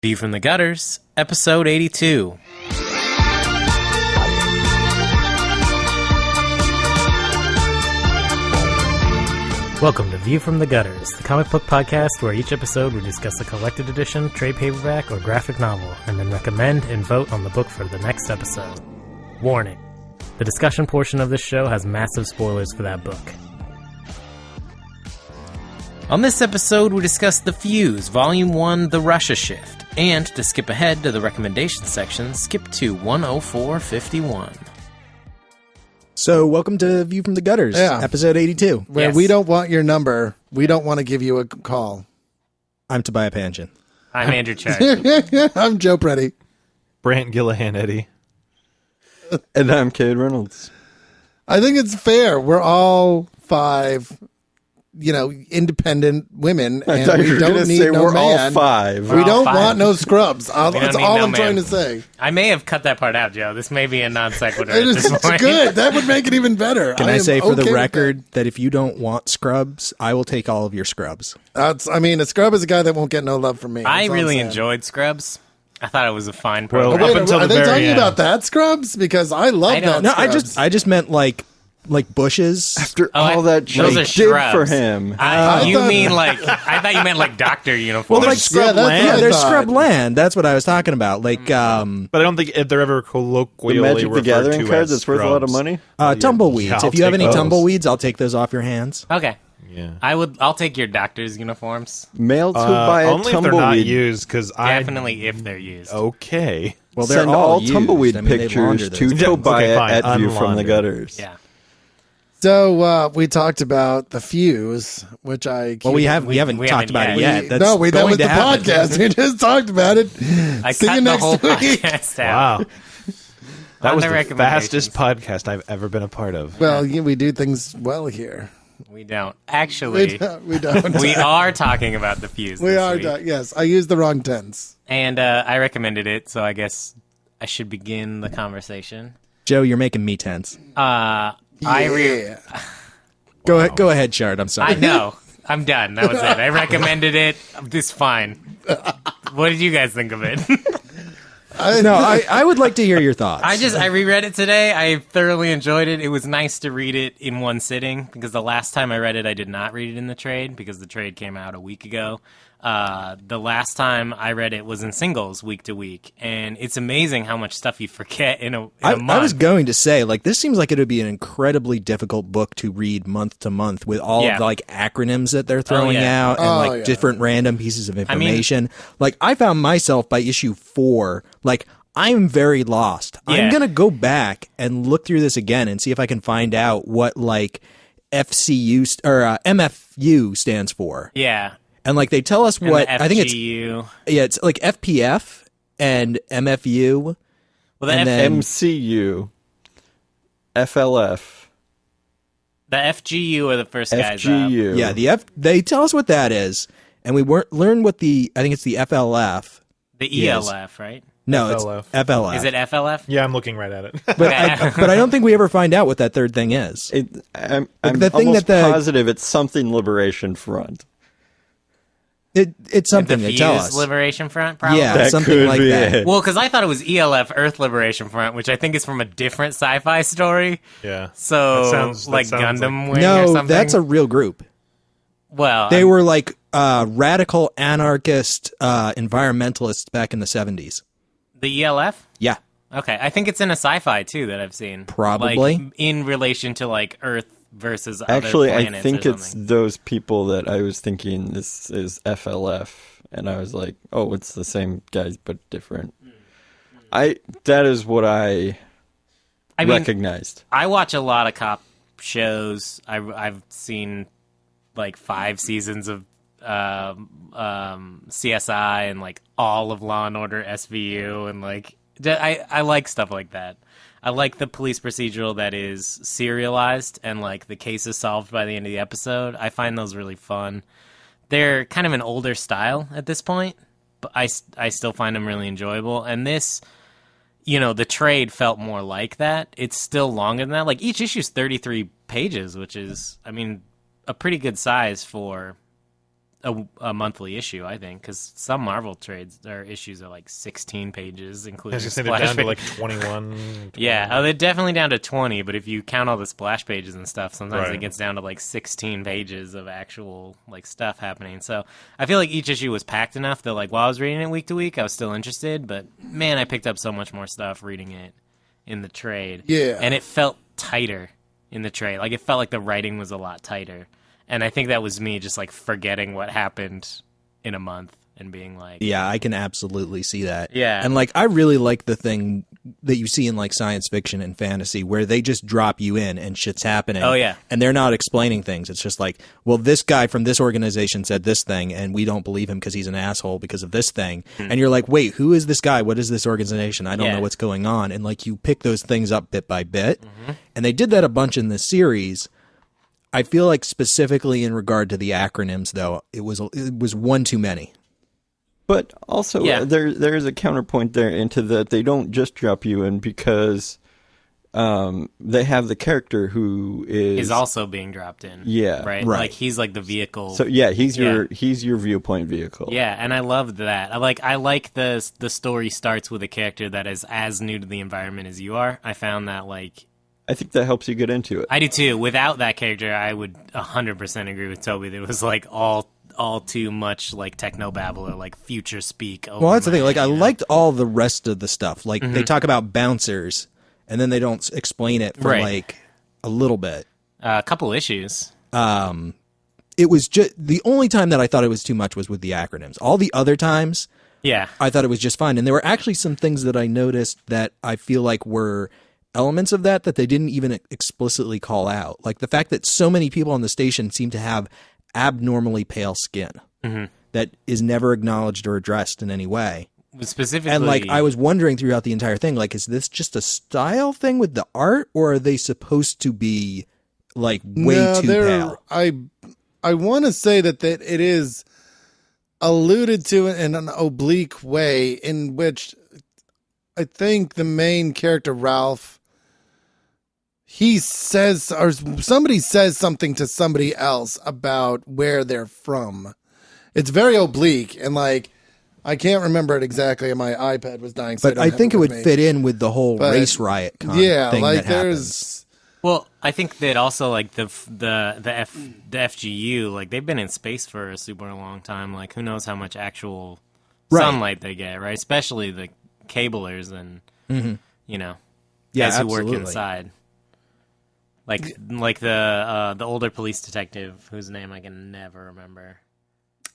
View from the Gutters, episode 82. Welcome to View from the Gutters, the comic book podcast where each episode we discuss a collected edition, trade paperback, or graphic novel, and then recommend and vote on the book for the next episode. Warning: the discussion portion of this show has massive spoilers for that book. On this episode, we discuss The Fuse, Volume 1, The Russia Shift, and to skip ahead to the recommendation section, skip to 104.51. So, welcome to View from the Gutters, episode 82. Where we don't want your number. We don't want to give you a call. I'm Tobiah Panchin. I'm Andrew Chard. I'm Joe Preddy. Brant Gillihan Eddy. And I'm Cade Reynolds. I think it's fair. We're all five, independent women, and we don't need no we're man. all five. We don't five. want no scrubs. That's all I'm trying to say. I may have cut that part out, Joe. This may be a non sequitur at It's this point. good. That would make it even better. Can I say for okay the with record that if you don't want scrubs, I will take all of your scrubs. that. A scrub is a guy that won't get no love from me. I That's all really I'm saying. enjoyed Scrubs. I thought it was a fine Well, program. Wait, up until are the they very talking end. about that scrubs? Because I love I don't- that. No, Scrubs. I just meant like bushes. After Oh, all that those Jake are did shrubs. for him. I You thought- mean like, I thought you meant like doctor uniforms. Well, like scrub land. Yeah, there's I thought. scrub land. That's what I was talking about. Like But I don't think they're ever colloquially The Magic the referred Gathering to cards as that's worth a lot of scrubs. money. tumbleweeds. Yeah, I'll If you have take any those. tumbleweeds, I'll take those off your hands. Okay. Yeah. I'll take your doctor's uniforms. Male to buy a Only if they're not tumbleweed. used, because I... Definitely if they're used. Okay. Well, they're Send all all used. tumbleweed I mean, they launder pictures to those. Yeah, okay, Tobiah fine. at View from the Unlaundered. Gutters. Yeah. So we talked about The Fuse, which I... Well, we haven't we talked haven't about it yet. yet. That's that going was to the happen. podcast. We just talked about it. I See cut you the next whole week. podcast out. Wow. That On was the the recommendations. fastest podcast I've ever been a part of. Well, we do things well here. We don't. Actually, We don't. we are talking about The Fuse We this are. week. Yes, I used the wrong tense. And I recommended it, so I guess I should begin the conversation. Joe, you're making me tense. I Go ahead, Shard. I'm sorry. I know. I'm done. That was it. I recommended it. This fine. What did you guys think of it? I would like to hear your thoughts. I reread it today. I thoroughly enjoyed it. It was nice to read it in one sitting because the last time I read it, I did not read it in the trade because the trade came out a week ago. The last time I read it was in singles week to week, and it's amazing how much stuff you forget in a month. I was going to say, like, this seems like it would be an incredibly difficult book to read month to month with all of the, like, acronyms that they're throwing out and different random pieces of information. I found myself by issue 4, like, I'm very lost. Yeah. I'm going to go back and look through this again and see if I can find out what, like, MFU stands for. Yeah. And, like, they tell us And what, the I think FGU. it's like FPF and MFU. Well, the, and then- MCU. FLF. the FGU are the first guys up. FGU. Yeah, they tell us what that is, and we learn what I think it's the FLF. The ELF, right? No, FLF. it's FLF. Is it FLF? Yeah, I'm looking right at it. But I don't think we ever find out what that third thing is. I'm the thing almost that the- positive it's something Liberation Front. It's something the they tell Fuse us. Liberation Front, probably? Yeah, That something could like be that. it. Well, because I thought it was ELF, Earth Liberation Front, which I think is from a different sci-fi story. Yeah. So, That sounds Gundam Wing or No, something? that's a real group. Well, They were like radical anarchist environmentalists back in the 70s. the ELF? Yeah, Okay, I think it's in a sci-fi, too, that I've seen. Probably. Like, in relation to, like, Earth versus Actually, other I planets think or it's something. those people that I was thinking this is FLF. And I was like, oh, it's the same guys, but different. That is what I mean, recognized. I watch a lot of cop shows. I've seen, like, 5 seasons of CSI and, like, all of Law & Order SVU. And, like, I like stuff like that. I like the police procedural that is serialized and, like, the case is solved by the end of the episode. I find those really fun. They're kind of an older style at this point, but I still find them really enjoyable. And this, the trade felt more like that. It's still longer than that. Like, each issue's 33 pages, which is, I mean, a pretty good size for a monthly issue, I think, because some Marvel trades or issues are like 16 pages, including They're splash down to pages. like 21. 20. Yeah, they're definitely down to 20, but if you count all the splash pages and stuff, sometimes Right. it gets down to like 16 pages of actual like stuff happening. So I feel like each issue was packed enough that like while I was reading it week to week, I was still interested, but man, I picked up so much more stuff reading it in the trade. Yeah. And it felt tighter in the trade. Like it felt like the writing was a lot tighter. And I think that was me just like forgetting what happened in a month and being like, Yeah, I can absolutely see that. Yeah. And like I really like the thing that you see in like science fiction and fantasy where they just drop you in and shit's happening. Oh, yeah. And they're not explaining things. It's just like, well, this guy from this organization said this thing and we don't believe him because he's an asshole because of this thing. And you're like, wait, who is this guy? What is this organization? I don't Yeah. know what's going on. And like you pick those things up bit by bit. And they did that a bunch in this series. I feel like specifically in regard to the acronyms, though, it was one too many. But also, Yeah. there is a counterpoint there into that they don't just drop you in because they have the character who is also being dropped in. Yeah. Right? Right. Like he's like the vehicle. So yeah, he's your viewpoint vehicle. Yeah, and I loved that. I like the story starts with a character that is as new to the environment as you are. I found that like I think that helps you get into it. I do too. Without that character, I would 100% agree with Toby that it was like all too much like technobabble or like future speak. Well, that's the thing. Like, I liked liked all the rest of the stuff. Like, they talk about bouncers, and then they don't explain it for Right. like a little bit. a couple issues. It was just the only time that I thought it was too much was with the acronyms. All the other times, Yeah. I thought it was just fine. And there were actually some things that I noticed that I feel like were elements of that they didn't even explicitly call out. Like the fact that so many people on the station seem to have abnormally pale skin that is never acknowledged or addressed in any way. Specifically, And like I was wondering throughout the entire thing, like, is this just a style thing with the art, or are they supposed to be like way too pale? I want to say that it is alluded to in an oblique way, in which I think the main character Ralph, he says, or somebody says something to somebody else about where they're from. It's very oblique, and like I can't remember it exactly. And my iPad was dying, so But I think it would fit in with the whole race riot thing like that happens. Well, I think that also like the FGU, like they've been in space for a super long time. Like who knows how much actual sunlight they get, right? Especially the cablers and you know guys who work inside. Like the older police detective whose name I can never remember.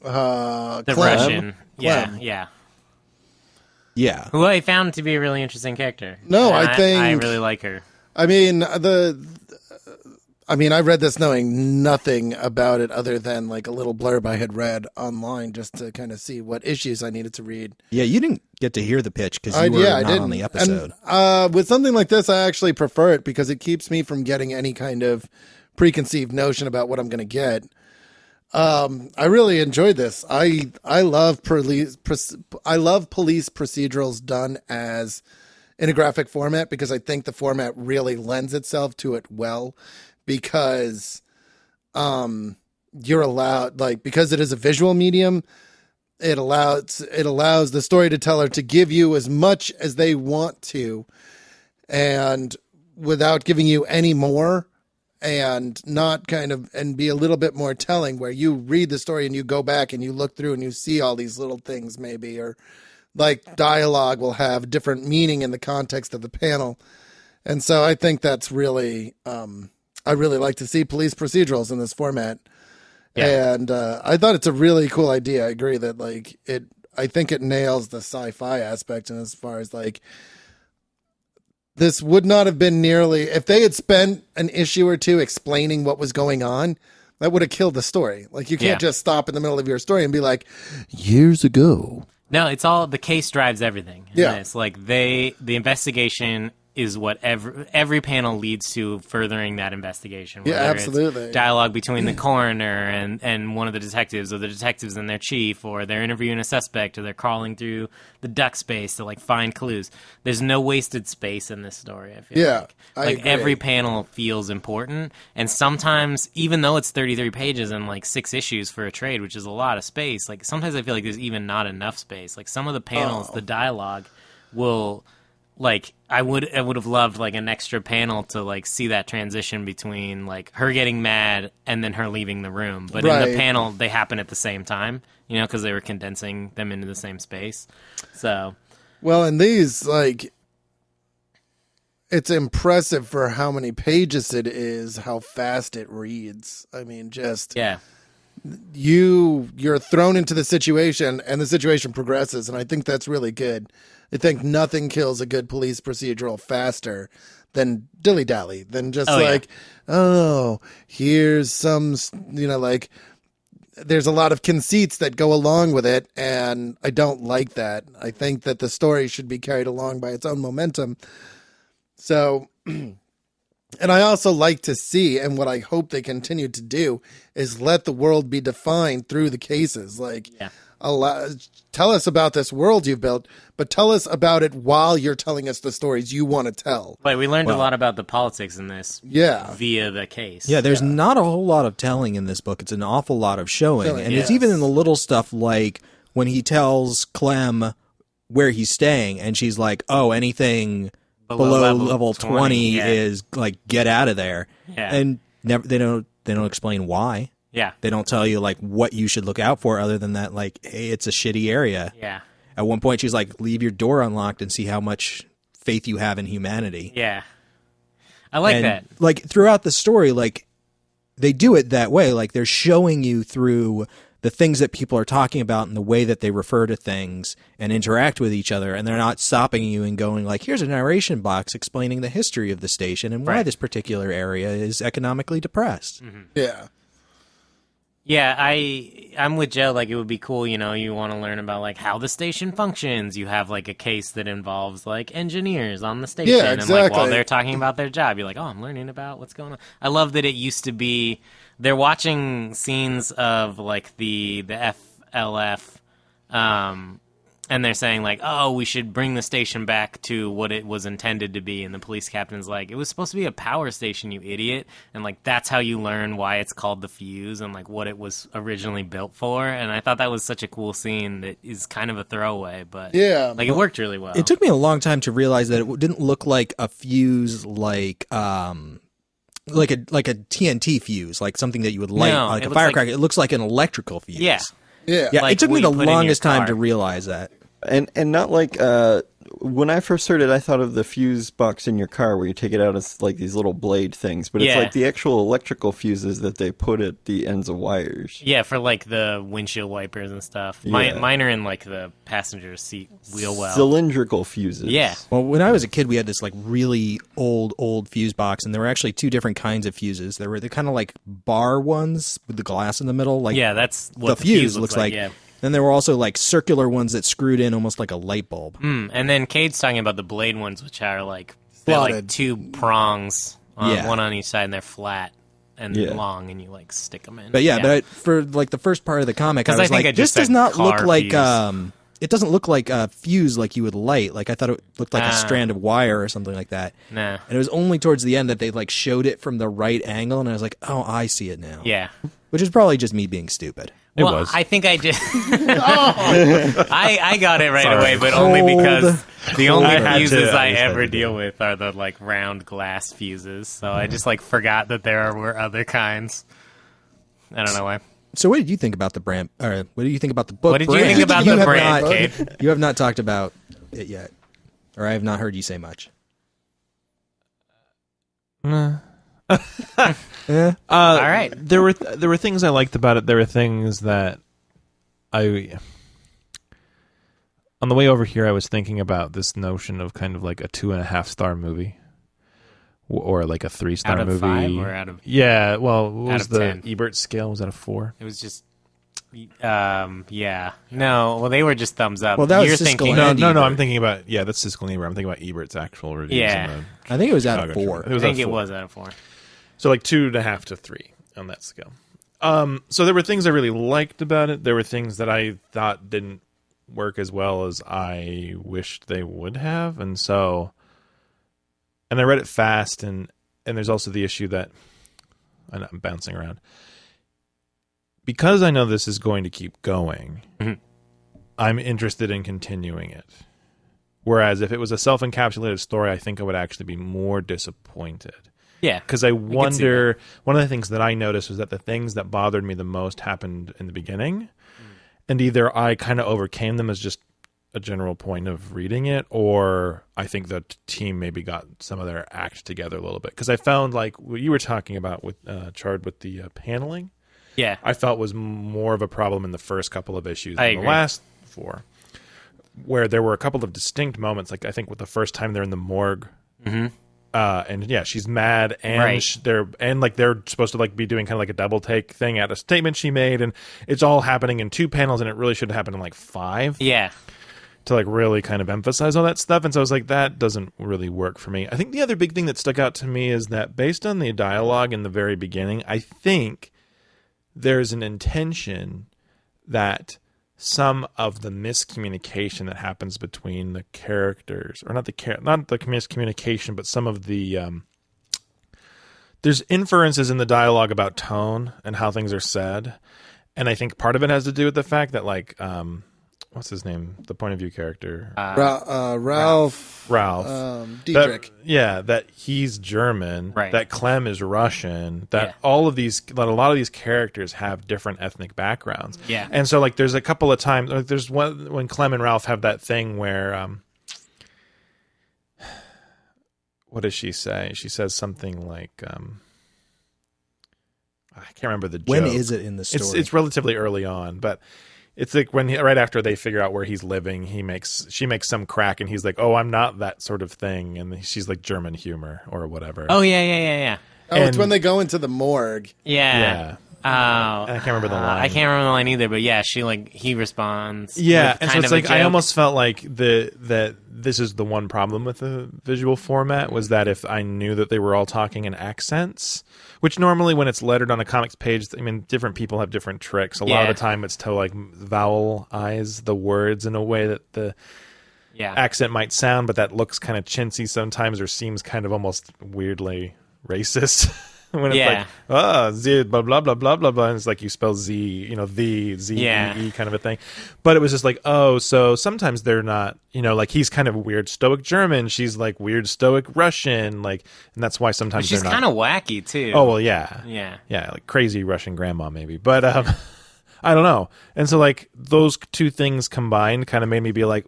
The Klem. Russian, Klem. Yeah. who I found to be a really interesting character. No, And I think- I really like her. I mean, I read this knowing nothing about it other than like a little blurb I had read online just to kind of see what issues I needed to read. Yeah, you didn't get to hear the pitch because you were I not didn't. on the episode. And, with something like this, I actually prefer it because it keeps me from getting any kind of preconceived notion about what I'm going to get. I really enjoyed this. I love police procedurals done as in a graphic format because I think the format really lends itself to it well because you're allowed, like, because it is a visual medium, it allows the storyteller to give you as much as they want to and without giving you any more, and not kind of, and be a little bit more telling, where you read the story and you go back and you look through and you see all these little things maybe, or like dialogue will have different meaning in the context of the panel. And so I think that's really, I really like to see police procedurals in this format. Yeah. And I thought it's a really cool idea. I agree that like I think it nails the sci-fi aspect. And as far as like, this would not have been nearly, if they had spent an issue or two explaining what was going on, that would have killed the story. Like you can't just stop in the middle of your story and be like, years ago. No, it's all the case drives everything. Yeah. It's like the investigation is what every panel leads to furthering that investigation. Yeah, absolutely. It's dialogue between the coroner and one of the detectives, or the detectives and their chief, or they're interviewing a suspect, or they're crawling through the duck space to like find clues. There's no wasted space in this story. I feel like agree. every panel feels important, and sometimes even though it's 33 pages and like 6 issues for a trade, which is a lot of space, like sometimes I feel like there's even not enough space. Like some of the panels, the dialogue will. Like I would have loved like an extra panel to like see that transition between like her getting mad and then her leaving the room. But in the panel, they happen at the same time, you know, because they were condensing them into the same space. So, well, and these like, it's impressive for how many pages it is, how fast it reads. I mean, just you're thrown into the situation, and the situation progresses, and I think that's really good. I think nothing kills a good police procedural faster than dilly-dally, than just here's some, you know, like, there's a lot of conceits that go along with it, and I don't like that. I think that the story should be carried along by its own momentum. So, and I also like to see, and what I hope they continue to do, is let the world be defined through the cases. Like, tell us about this world you've built, but tell us about it while you're telling us the stories you want to tell. But we learned a lot about the politics in this via the case. Yeah, there's not a whole lot of telling in this book. It's an awful lot of showing. And it's even in the little stuff like when he tells Klem where he's staying, and she's like, oh, anything below level 20 is like, get out of there. Yeah. And they don't explain why. Yeah. They don't tell you, like, what you should look out for other than that, like, hey, it's a shitty area. Yeah. At one point, she's like, leave your door unlocked and see how much faith you have in humanity. Yeah. I like that. Like, throughout the story, like, they do it that way. Like, they're showing you through the things that people are talking about and the way that they refer to things and interact with each other, and they're not stopping you and going, like, here's a narration box explaining the history of the station and why this particular area is economically depressed. Mm-hmm. Yeah. Yeah, I'm with Joe. Like, it would be cool, you know, you want to learn about, like, how the station functions. You have, like, a case that involves, like, engineers on the station. Yeah, exactly. And, like, while they're talking about their job, you're like, oh, I'm learning about what's going on. I love that it used to be, they're watching scenes of, like, the FLF, and they're saying, like, oh, we should bring the station back to what it was intended to be. And the police captain's like, it was supposed to be a power station, you idiot. And, like, that's how you learn why it's called the Fuse and, like, what it was originally built for. And I thought that was such a cool scene that is kind of a throwaway. But, like, it worked really well. It took me a long time to realize that it didn't look like a fuse like a TNT fuse, like something that you would light, like a firecracker. It looks like an electrical fuse. Yeah. Like, it took me the longest time to realize that. And not like when I first heard it, I thought of the fuse box in your car where you take it out as like these little blade things, but it's like the actual electrical fuses that they put at the ends of wires. Yeah, for like the windshield wipers and stuff. Mine are in like the passenger seat wheel well. Cylindrical fuses. Yeah. Well, when I was a kid, we had this like really old fuse box, and there were actually 2 different kinds of fuses. There were the kind of like bar ones with the glass in the middle. Like, that's what the fuse looks like. Yeah. Then there were also like circular ones that screwed in almost like a light bulb. And then Cade's talking about the blade ones, which are like, they're like 2 prongs, one on each side, and they're flat and long, and you like stick them in. But but for like the first part of the comic, I was like, this does not look like it doesn't look like a fuse like you would light. Like, I thought it looked like a strand of wire or something like that. Nah. And it was only towards the end that they like showed it from the right angle, and I was like, oh, I see it now. Yeah. Which is probably just me being stupid. It was. I think I did. I got it right away, but only because the only fuses I ever deal with are the like round glass fuses. So I just like forgot that there were other kinds. I don't know why. So what did you think about the brand? Or what do you think about the book? What did you think about the brand, Kate? You have not talked about it yet, or I have not heard you say much. All right. There were things I liked about it. There were things that on the way over here, I was thinking about this notion of kind of like a 2.5-star movie, or like a 3-star movie. Out of 5 or out of? Yeah. Well, what was the 10. Ebert scale? Was that a 4? It was just Yeah. No, well, they were just thumbs up. Well, that was You're Siskel thinking... and No, Ebert. I'm thinking about... Yeah, that's Siskel and Ebert. I'm thinking about Ebert's actual reviews. Yeah. I think it was out of Chicago 4. Tribune. I think it was out of 4. So like 2.5 to 3 on that scale. So there were things I really liked about it. There were things that I thought didn't work as well as I wished they would have. And I read it fast, and there's also the issue that I'm bouncing around. Because I know this is going to keep going, I'm interested in continuing it. Whereas if it was a self-encapsulated story, I think I would actually be more disappointed. Yeah. Because I wonder, one of the things that I noticed was that the things that bothered me the most happened in the beginning. And either I kind of overcame them as just a general point of reading it, or I think the team maybe got some of their act together a little bit. Because I found, like what you were talking about with Chard with the paneling, Yeah. I felt was more of a problem in the first couple of issues I than agree. the last 4, where there were a couple of distinct moments. Like I think with the first time they're in the morgue, and yeah, she's mad, and Right. they're supposed to like be doing kind of like a double take thing at a statement she made, and it's all happening in 2 panels, and it really should happen in like 5. Yeah. To like really kind of emphasize all that stuff. And so I was like, that doesn't really work for me. I think the other big thing that stuck out to me is that based on the dialogue in the very beginning, I think there's an intention that some of the miscommunication that happens between the characters, or not the miscommunication, but some of the there's inferences in the dialogue about tone and how things are said. And I think part of it has to do with the fact that like what's his name? The point of view character. Ralph. Dietrich. That he's German. Right. That Klem is Russian. That a lot of these characters have different ethnic backgrounds. Yeah. And so like there's a couple of times, like there's one when Klem and Ralph have that thing where what does she say? She says something like I can't remember the joke. When is it in the story? It's relatively early on, but it's like when right after they figure out where he's living, she makes some crack, and he's like, "Oh, I'm not that sort of thing," and she's like German humor or whatever. Oh, yeah. Oh, it's when they go into the morgue. Yeah. Oh, I can't remember the line. I can't remember the line either, but yeah, he responds. Yeah, with and so kind it's of a like I joke. almost felt like that this is the one problem with the visual format, was that if I knew that they were all talking in accents, which normally when it's lettered on a comics page, I mean, different people have different tricks. A lot of the time it's to like vowelize the words in a way that the accent might sound, but that looks kind of chintzy sometimes, or seems kind of almost weirdly racist. When it's like, Z, blah, blah, blah, blah, blah, blah. And it's like you spell Z, the, Z, E, kind of a thing. But it was just like, so sometimes they're not, like he's kind of weird stoic German. She's like weird stoic Russian. Like, and that's why sometimes she's they're not. kind of wacky, too. Oh, well, yeah. Yeah. Yeah, like crazy Russian grandma, maybe. But I don't know. And so, like, those two things combined kind of made me be like,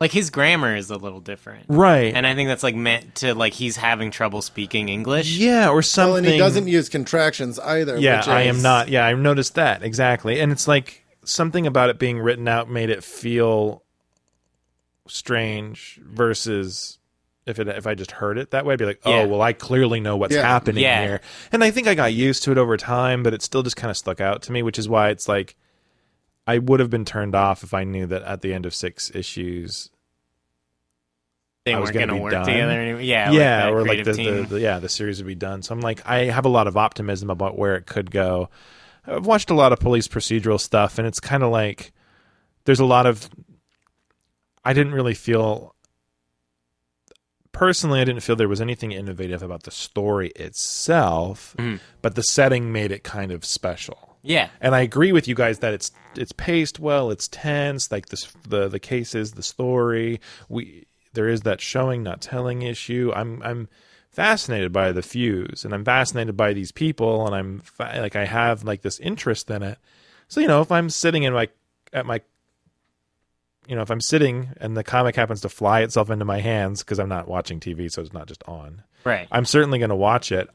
Like, his grammar is a little different. Right. And I think that's, like, meant to, like, he's having trouble speaking English. Yeah, or something. Well, and he doesn't use contractions either. Yeah, I am not. Yeah, I've noticed that. Exactly. And it's like something about it being written out made it feel strange versus if I just heard it that way, I'd be like, well, I clearly know what's happening here. And I think I got used to it over time, but it still just kind of stuck out to me, which is why it's like I would have been turned off if I knew that at the end of 6 issues they weren't going to work together anymore. Yeah, or like the series would be done. So I'm like, I have a lot of optimism about where it could go. I've watched a lot of police procedural stuff, and it's kind of like there's a lot of. I didn't feel there was anything innovative about the story itself, but the setting made it kind of special. Yeah, and I agree with you guys that it's paced well, it's tense, like the cases, the story. There is that showing, not telling issue. I'm fascinated by the fuse, and I'm fascinated by these people, and I have like this interest in it. So if I'm sitting if I'm sitting and the comic happens to fly itself into my hands, because I'm not watching TV, so it's not just on. Right. I'm certainly going to watch it.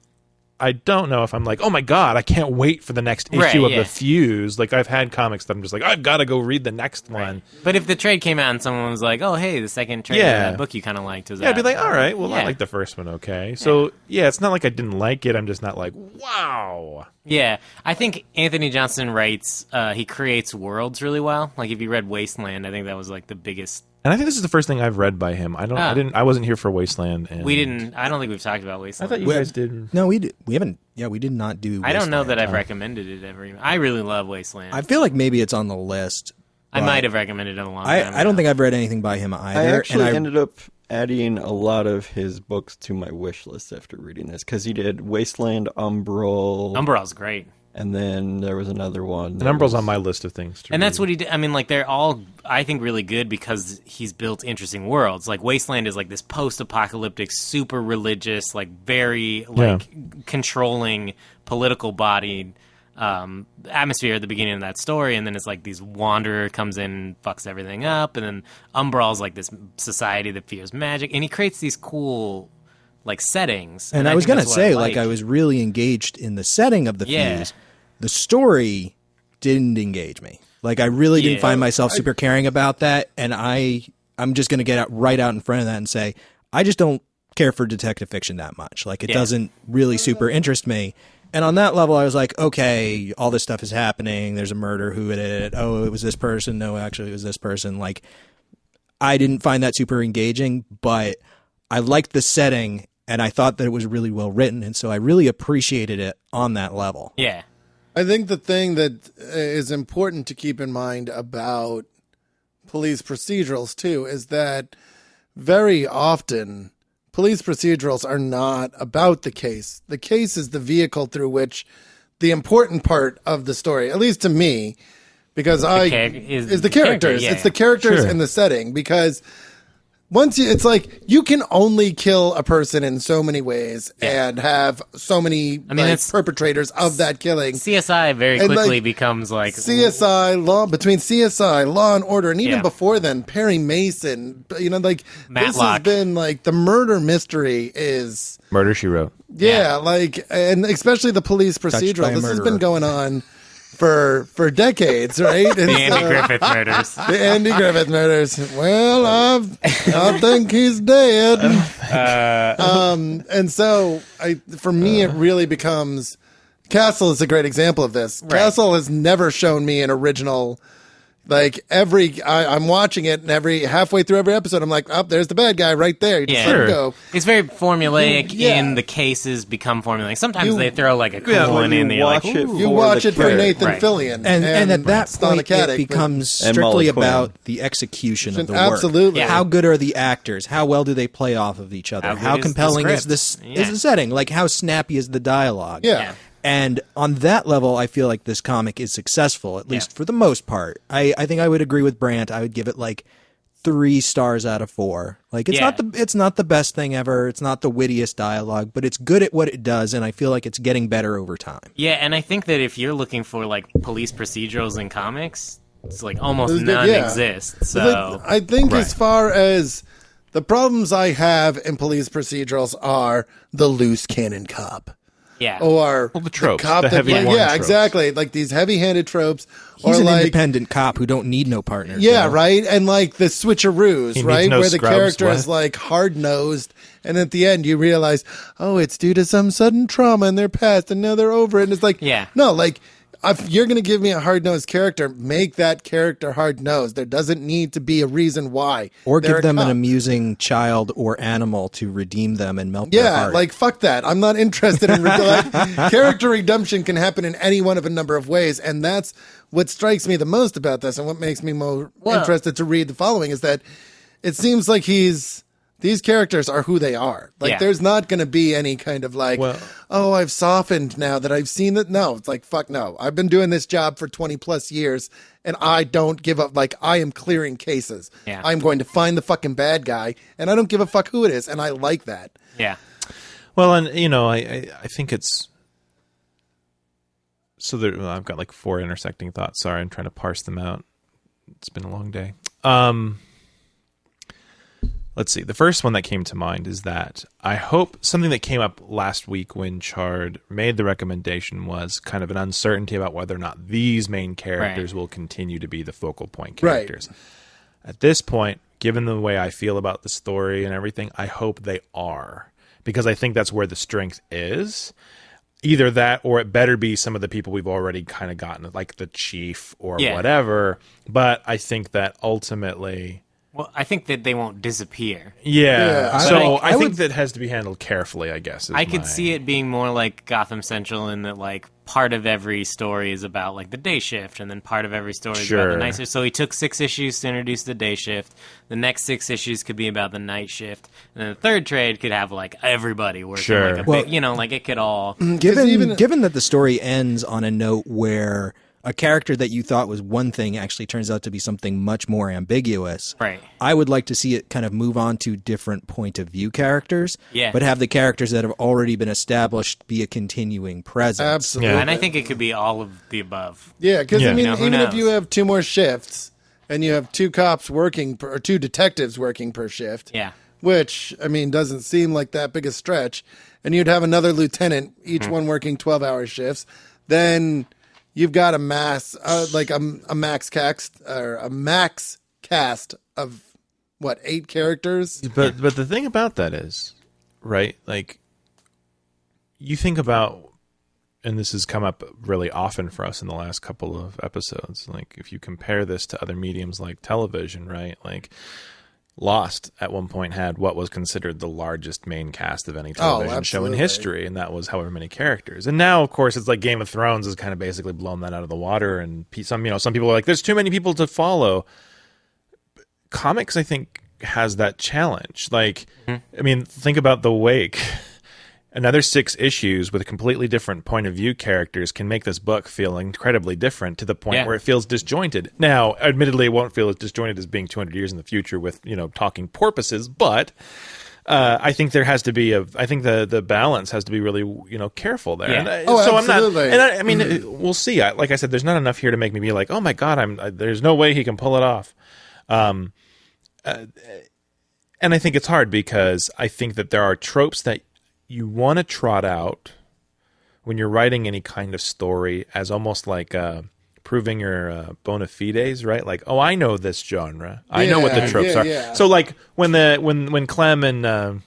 I don't know if I'm like, oh my God, I can't wait for the next issue of The Fuse. Like, I've had comics that I'm just like, I've got to go read the next one. But if the trade came out and someone was like, oh, hey, the second trade of that book you kind of liked was I'd be like, all right, well, I like the first one, okay. So, it's not like I didn't like it. I'm just not like, wow. Yeah, I think Anthony Johnston writes, he creates worlds really well. Like, if you read Wasteland, I think that was, like, the biggest... And I think this is the first thing I've read by him. I wasn't here for Wasteland. And I don't think we've talked about Wasteland. I thought you guys did. No, we haven't. Yeah, we did not do Wasteland. I don't know that I've recommended it ever. I really love Wasteland. I feel like maybe it's on the list. I might have recommended it a long time ago. I don't think I've read anything by him either. I actually ended up adding a lot of his books to my wish list after reading this, because he did Wasteland, Umbral. Umbral's great. And then there was another one. And Umbral's on my list of things to read. That's what he did. I mean, like, they're all, I think, really good because he's built interesting worlds. Like, Wasteland is, like, this post-apocalyptic, super religious, like, very, like, controlling, political-bodied atmosphere at the beginning of that story, and then it's like these wanderer comes in and fucks everything up, and then Umbral's like this society that fears magic, and he creates these cool like settings. And I was gonna say, like, I was really engaged in the setting of the Fuse. The story didn't engage me. Like, I really didn't find myself super caring about that, and I'm just gonna get right out in front of that and say I just don't care for detective fiction that much. Like, it doesn't really super interest me. And on that level, I was like, okay, all this stuff is happening. There's a murder. Who did it? Oh, it was this person. No, actually, it was this person. Like, I didn't find that super engaging, but I liked the setting, and I thought that it was really well written, and so I really appreciated it on that level. Yeah. I think the thing that is important to keep in mind about police procedurals, too, is that very often police procedurals are not about the case. The case is the vehicle through which the important part of the story, at least to me, because is the characters. It's the characters and the setting, because once it's like you can only kill a person in so many ways and have so many perpetrators of that killing. CSI very quickly becomes like CSI between CSI, Law and Order, and even before then, Perry Mason. You know, like Matlock. This has been like the murder mystery is Murder, She Wrote. Yeah, like, and especially the police procedural. This has been going on for decades, right? And the Andy Griffith murders. The Andy Griffith murders. Well, I think he's dead. And so, for me, it really becomes... Castle is a great example of this. Right. Castle has never shown me an original... Like, I'm watching it, and halfway through every episode, I'm like, oh, there's the bad guy right there. You just let him go. It's very formulaic in the cases become formulaic. Sometimes they throw, like, a cool one in there. Like, you watch it for Nathan Fillion. And at that point, it becomes strictly about the execution of the work. Absolutely. How good are the actors? How well do they play off of each other? How compelling is the setting? Like, how snappy is the dialogue? Yeah. And on that level, I feel like this comic is successful, at least for the most part. I think I would agree with Brandt. I would give it like 3 stars out of 4. Like, it's not the best thing ever. It's not the wittiest dialogue, but it's good at what it does, and I feel like it's getting better over time. Yeah, and I think that if you're looking for like police procedurals in comics, it's like almost none exist. So I think as far as the problems I have in police procedurals are the loose cannon cop. Yeah. Or the tropes. The cop the heavy tropes. Exactly. Like these heavy-handed tropes. He's an like, independent cop who don't need no partner. Yeah, right? And like the switcheroos, right? No where the character is like hard-nosed, and at the end you realize, oh, it's due to some sudden trauma in their past, and now they're over it. And it's like, no, like, if you're going to give me a hard-nosed character, make that character hard-nosed. There doesn't need to be a reason why. Or give them an amusing child or animal to redeem them and melt their heart. Yeah, like, fuck that. I'm not interested in... character redemption can happen in any one of a number of ways, and that's what strikes me the most about this, and what makes me more interested to read the following, is that it seems like these characters are who they are. Like, there's not going to be any kind of like, oh, I've softened now that I've seen it. No, it's like, fuck no. I've been doing this job for 20 plus years, and I don't give up. Like, I am clearing cases. Yeah. I'm going to find the fucking bad guy, and I don't give a fuck who it is, and I like that. Yeah. Well, and, you know, I think it's... So I've got like 4 intersecting thoughts. Sorry, I'm trying to parse them out. It's been a long day. Let's see. The first one that came to mind is that I hope something that came up last week when Chard made the recommendation was kind of an uncertainty about whether or not these main characters will continue to be the focal point characters. Right. At this point, given the way I feel about the story and everything, I hope they are, because I think that's where the strength is. either that or it better be some of the people we've already kind of gotten, like the chief or whatever. But I think that ultimately... Well, I think that they won't disappear. Yeah. So I think that has to be handled carefully, I guess. I could see it being more like Gotham Central in that, like, part of every story is about, like, the day shift, and then part of every story is about the night shift. So he took 6 issues to introduce the day shift. The next 6 issues could be about the night shift. And then the third trade could have, like, everybody working. Like, like, it could all... Given that the story ends on a note where... a character that you thought was one thing actually turns out to be something much more ambiguous. Right. I would like to see it kind of move on to different point of view characters, yeah. but have the characters that have already been established be a continuing presence. Absolutely. Yeah. And I think it could be all of the above. Yeah, because I mean, even if you have 2 more shifts and you have 2 cops working or 2 detectives working per shift, which I mean doesn't seem like that big a stretch, and you'd have another lieutenant, each one working 12-hour shifts, then you've got a max cast of what, 8 characters? But the thing about that is, right? Like, you think about, and this has come up really often for us in the last couple of episodes. Like, if you compare this to other mediums like television, right? Like, Lost at one point had what was considered the largest main cast of any television show in history, and that was however many characters. And now, of course, it's like Game of Thrones has kind of basically blown that out of the water, and some people are like, there's too many people to follow. Comics, I think, has that challenge. Like, I mean, think about The Wake. Another 6 issues with a completely different point of view characters can make this book feel incredibly different to the point where it feels disjointed. Now, admittedly, it won't feel as disjointed as being 200 years in the future with, talking porpoises, but I think there has to be I think the balance has to be really, careful there. Yeah. And, so absolutely. I mean, we'll see. Like I said, there's not enough here to make me be like, oh my God, there's no way he can pull it off. And I think it's hard because I think that there are tropes that you want to trot out when you're writing any kind of story as almost like proving your bona fides, right? Like, oh, I know this genre. I know what the tropes are. Yeah. So, like when Klem and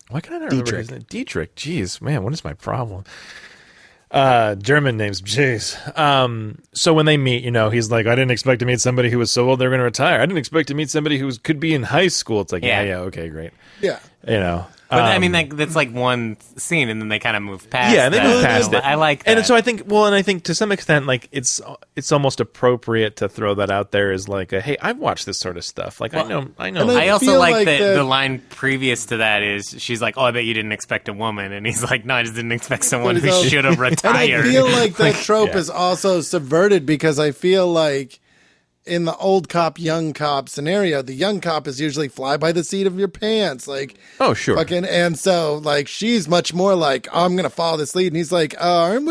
why can I not remember his name? Dietrich. Jeez, man, what is my problem? German names, jeez. So when they meet, he's like, I didn't expect to meet somebody who was so old they're going to retire. I didn't expect to meet somebody who could be in high school. It's like, yeah, okay, great. Yeah. But I mean, that's like one scene, and then they kind of move past. Yeah, they move past it. I like that. And so I think, and I think to some extent, like it's almost appropriate to throw that out there as like, hey, I've watched this sort of stuff. Like I know. I also like the line previous to that is she's like, oh, I bet you didn't expect a woman, and he's like, no, I just didn't expect someone who should have retired. And I feel like that trope is also subverted because I feel like in the old cop, young cop scenario, the young cop is usually fly by the seat of your pants. Like, oh, sure. And so, like, she's much more like, oh, I'm going to follow this lead. And he's like, aren't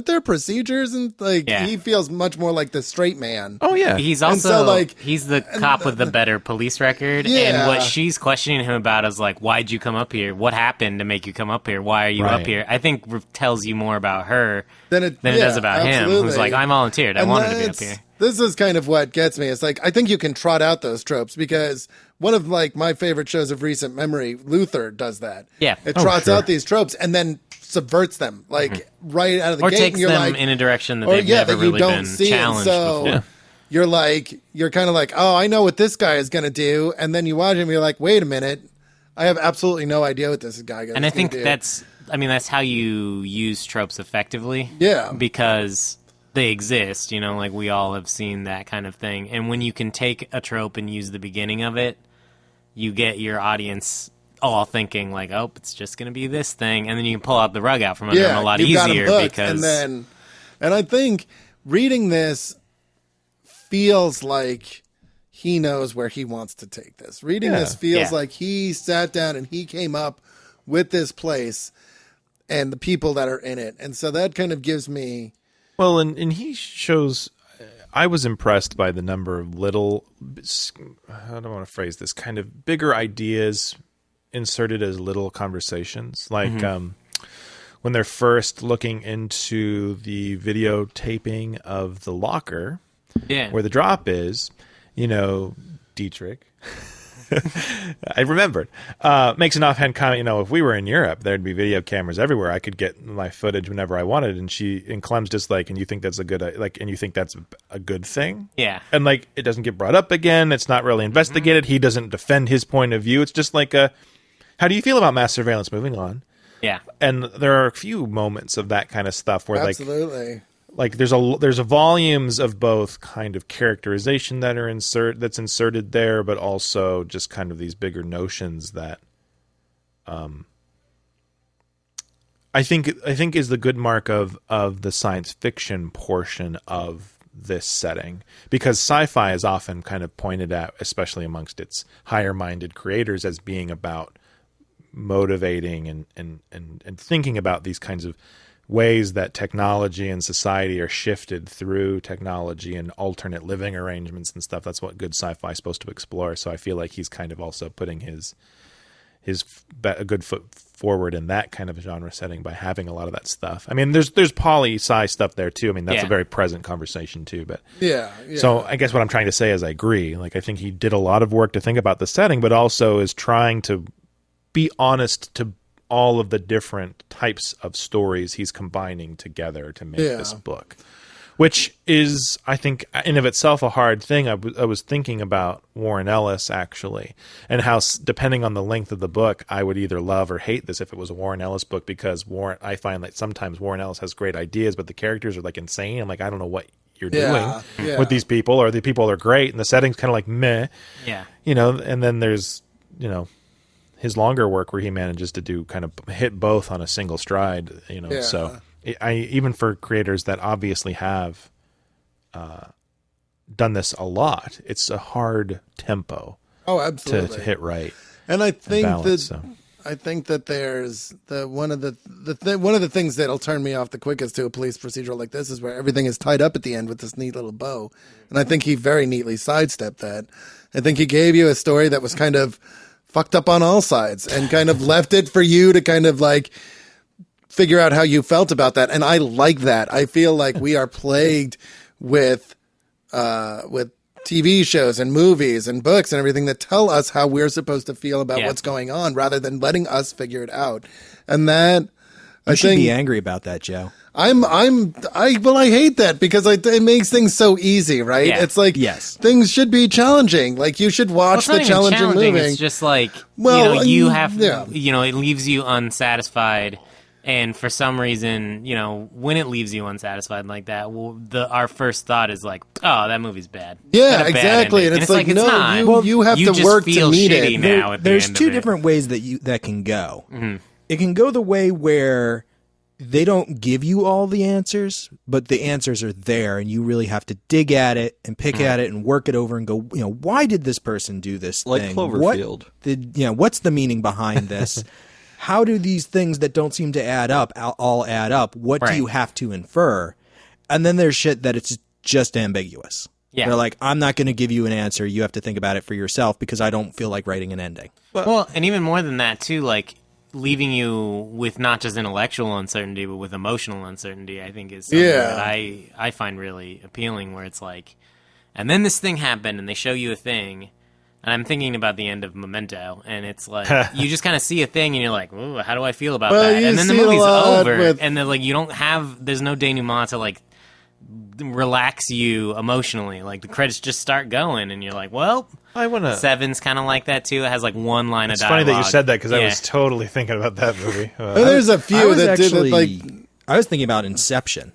there procedures? And like, he feels much more like the straight man. Oh, yeah. He's also, he's the cop with the better police record. Yeah. And what she's questioning him about is like, why'd you come up here? What happened to make you come up here? Why are you up here? I think tells you more about her than it does about him, who's like, I volunteered. I wanted to be up here. This is kind of what gets me. It's like, I think you can trot out those tropes because one of like my favorite shows of recent memory, Luther, does that. Yeah. It trots out these tropes and then subverts them like right out of the gate. Or takes them in a direction that they've never really been challenged before. You're kind of like, oh, I know what this guy is going to do. And then you watch him, you're like, wait a minute. I have absolutely no idea what this guy is going to do. And I think that's how you use tropes effectively. Yeah. Because they exist, like we all have seen that kind of thing. And when you can take a trope and use the beginning of it, you get your audience all thinking like, oh, it's just going to be this thing. And then you can pull out the rug out from under them a lot easier. Because and I think reading this feels like he knows where he wants to take this. Reading this feels like he sat down and he came up with this place and the people that are in it. And so that kind of gives me... Well, and he shows, I was impressed by the number of little, how do I want to phrase this, kind of bigger ideas inserted as little conversations. Like when they're first looking into the videotaping of the locker where the drop is, Dietrich I remembered. Makes an offhand comment. If we were in Europe, there'd be video cameras everywhere. I could get my footage whenever I wanted. And Clem's just like, and you think that's a good thing? Yeah. And like, it doesn't get brought up again. It's not really investigated. He doesn't defend his point of view. It's just like how do you feel about mass surveillance? Moving on. Yeah. And there are a few moments of that kind of stuff where absolutely. Like there's a volumes of both kind of characterization that are that's inserted there, but also just kind of these bigger notions that I think is the good mark of the science fiction portion of this setting, because sci-fi is often kind of pointed at, especially amongst its higher minded creators, as being about motivating and thinking about these kinds of ways that technology and society are shifted through technology and alternate living arrangements and stuff. That's what good sci-fi is supposed to explore. So I feel like he's kind of also putting a good foot forward in that kind of genre setting by having a lot of that stuff. I mean, there's poli-sci stuff there too. I mean, that's a very present conversation too. But yeah. So I guess what I'm trying to say is I agree. Like, I think he did a lot of work to think about the setting, but also is trying to be honest to all of the different types of stories he's combining together to make this book, which is, I think, in of itself a hard thing. I was thinking about Warren Ellis, actually, and how, depending on the length of the book, I would either love or hate this if it was a Warren Ellis book, because I find that sometimes Warren Ellis has great ideas, but the characters are like insane. I'm like, I don't know what you're doing with these people, or the people are great and the setting's kind of like meh. Yeah. And then there's, his longer work where he manages to do kind of hit both on a single stride, So even for creators that obviously have done this a lot, it's a hard tempo. Oh, absolutely. To hit right. And I think balance, I think that there's one of the things that'll turn me off the quickest to a police procedural like this is where everything is tied up at the end with this neat little bow. And I think he very neatly sidestepped that. I think he gave you a story that was kind of fucked up on all sides and kind of left it for you to kind of like figure out how you felt about that. And I like that. I feel like we are plagued with TV shows and movies and books and everything that tell us how we're supposed to feel about what's going on rather than letting us figure it out. And that you should be angry about that, Joe. I hate that because it makes things so easy, right? Yeah. It's like, things should be challenging. Like, you should watch the challenging movie. It's just like, it leaves you unsatisfied. And for some reason, when it leaves you unsatisfied like that, our first thought is like, oh, that movie's bad. Yeah, exactly. And it's like, no, it's not. You have to work to meet it. Now there's two different ways that can go. Mm-hmm. It can go the way where they don't give you all the answers, but the answers are there, and you really have to dig at it and pick at it and work it over and go, why did this person do this like thing? Cloverfield. What's the meaning behind this? How do these things that don't seem to add up all add up? What do you have to infer? And then there's shit that it's just ambiguous. Yeah. They're like, I'm not going to give you an answer. You have to think about it for yourself because I don't feel like writing an ending. Well, and even more than that, too, like, leaving you with not just intellectual uncertainty, but with emotional uncertainty, I think is something that I find really appealing, where it's like, and then this thing happened, and they show you a thing, and I'm thinking about the end of Memento, and it's like, you just kind of see a thing, and you're like, ooh, how do I feel about that? And then the movie's over, and then, like, there's no denouement to, like, relax you emotionally. Like, the credits just start going, and you're like, well, Seven's kind of like that too. It has like one line of dialogue. It's funny that you said that because I was totally thinking about that movie. There's a few that did it, like, I was thinking about Inception.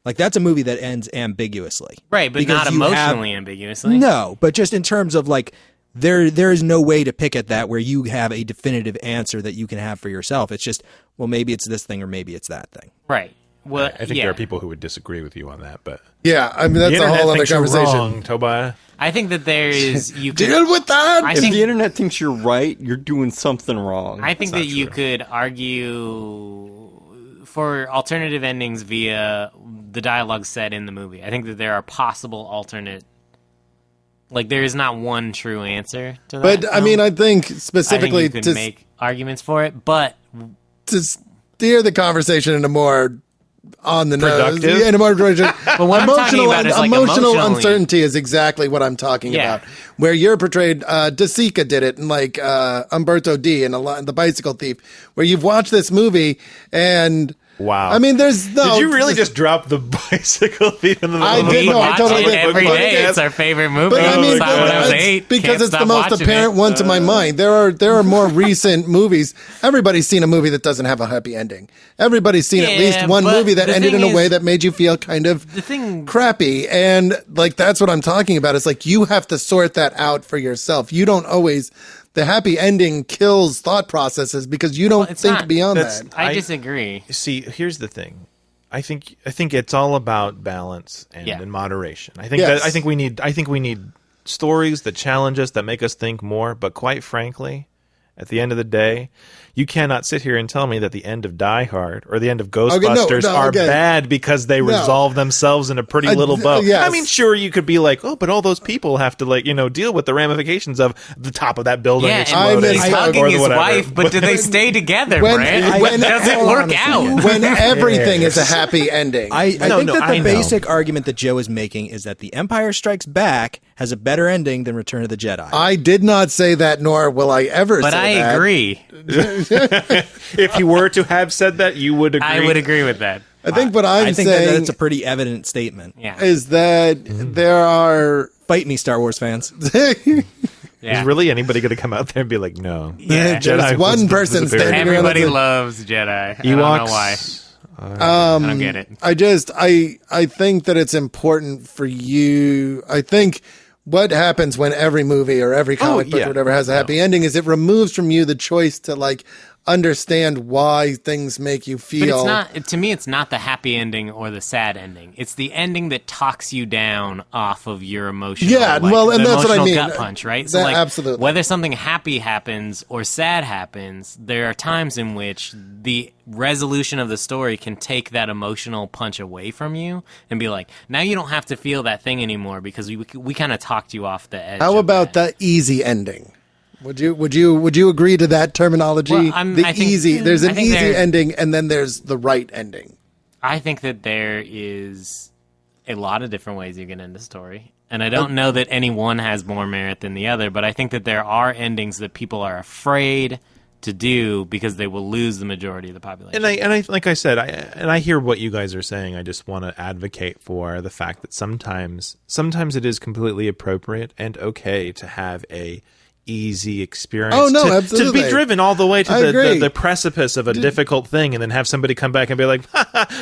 Like, that's a movie that ends ambiguously, right? But not emotionally ambiguously. No, but just in terms of like, there is no way to pick at that where you have a definitive answer that you can have for yourself. It's just, well, maybe it's this thing or maybe it's that thing, right? Well, I think there are people who would disagree with you on that, but I mean, that's a whole other conversation. Wrong, Tobiah. I think that there is deal with that. If the internet thinks you're right, you're doing something wrong. I think that you could argue for alternative endings via the dialogue said in the movie. I think that there are possible alternate. Like, there is not one true answer to that. But I mean, I think specifically you could make arguments for it, but to steer the conversation in a more on the productive. nose. Yeah, more productive. But what I'm talking about is like emotional emotionally. uncertainty is exactly what I'm talking about. Where you're portrayed, De Sica did it, and like Umberto D in The Bicycle Thief, where you've watched this movie and. Wow. I mean, there's no. Did you really just drop The Bicycle Thief in the middle I of did. the No, I totally did. Every day, it's our favorite movie. But I mean, Saw it when I was 8. because Can't it's the stop most watching apparent it. one to my mind. There are more recent movies. Everybody's seen a movie that doesn't have a happy ending. Everybody's seen at least one movie that ended in a way that made you feel kind of crappy. And like that's what I'm talking about. It's like you have to sort that out for yourself. You don't always. The happy ending kills thought processes because you don't think beyond that. I disagree. See, here's the thing. I think it's all about balance and moderation. I think we need stories that challenge us, that make us think more. But quite frankly, at the end of the day, you cannot sit here and tell me that the end of Die Hard or the end of Ghostbusters are bad because they resolve themselves in a pretty little bow. Yes. I mean, sure, you could be like, oh, but all those people have to deal with the ramifications of the top of that building exploding. And he's hugging his wife, but do they stay together, Brand? When does it work out? When everything is a happy ending. I think that the basic argument that Joe is making is that The Empire Strikes Back has a better ending than Return of the Jedi. I did not say that, nor will I ever say that. But I agree. If you were to have said that, you would agree. I would agree with that. I think what I'm saying that it's a pretty evident statement. Is that there are... Fight me, Star Wars fans. Is really anybody going to come out there and be like, no? Yeah. There's one person standing around. Everybody loves Jedi. I don't know why. I don't get it. I think that it's important for you. I think what happens when every movie or every comic book or whatever has a happy ending is it removes from you the choice to like understand why things make you feel. But it's not, to me, it's not the happy ending or the sad ending. It's the ending that talks you down off of your emotional, and that's what I mean. Gut punch, right? So, absolutely. Whether something happy happens or sad happens, there are times in which the resolution of the story can take that emotional punch away from you and be like, now you don't have to feel that thing anymore because we kind of talked you off the edge. How about the easy ending? Would you agree to that terminology? Well, there's an easy ending and then there's the right ending. I think that there is a lot of different ways you can end a story. And I don't know that any one has more merit than the other, but I think that there are endings that people are afraid to do because they will lose the majority of the population. And I like I said, I hear what you guys are saying. I just want to advocate for the fact that sometimes it is completely appropriate and okay to have a easy experience. Oh no, To absolutely. be driven all the way to the precipice of a difficult thing, and then have somebody come back and be like,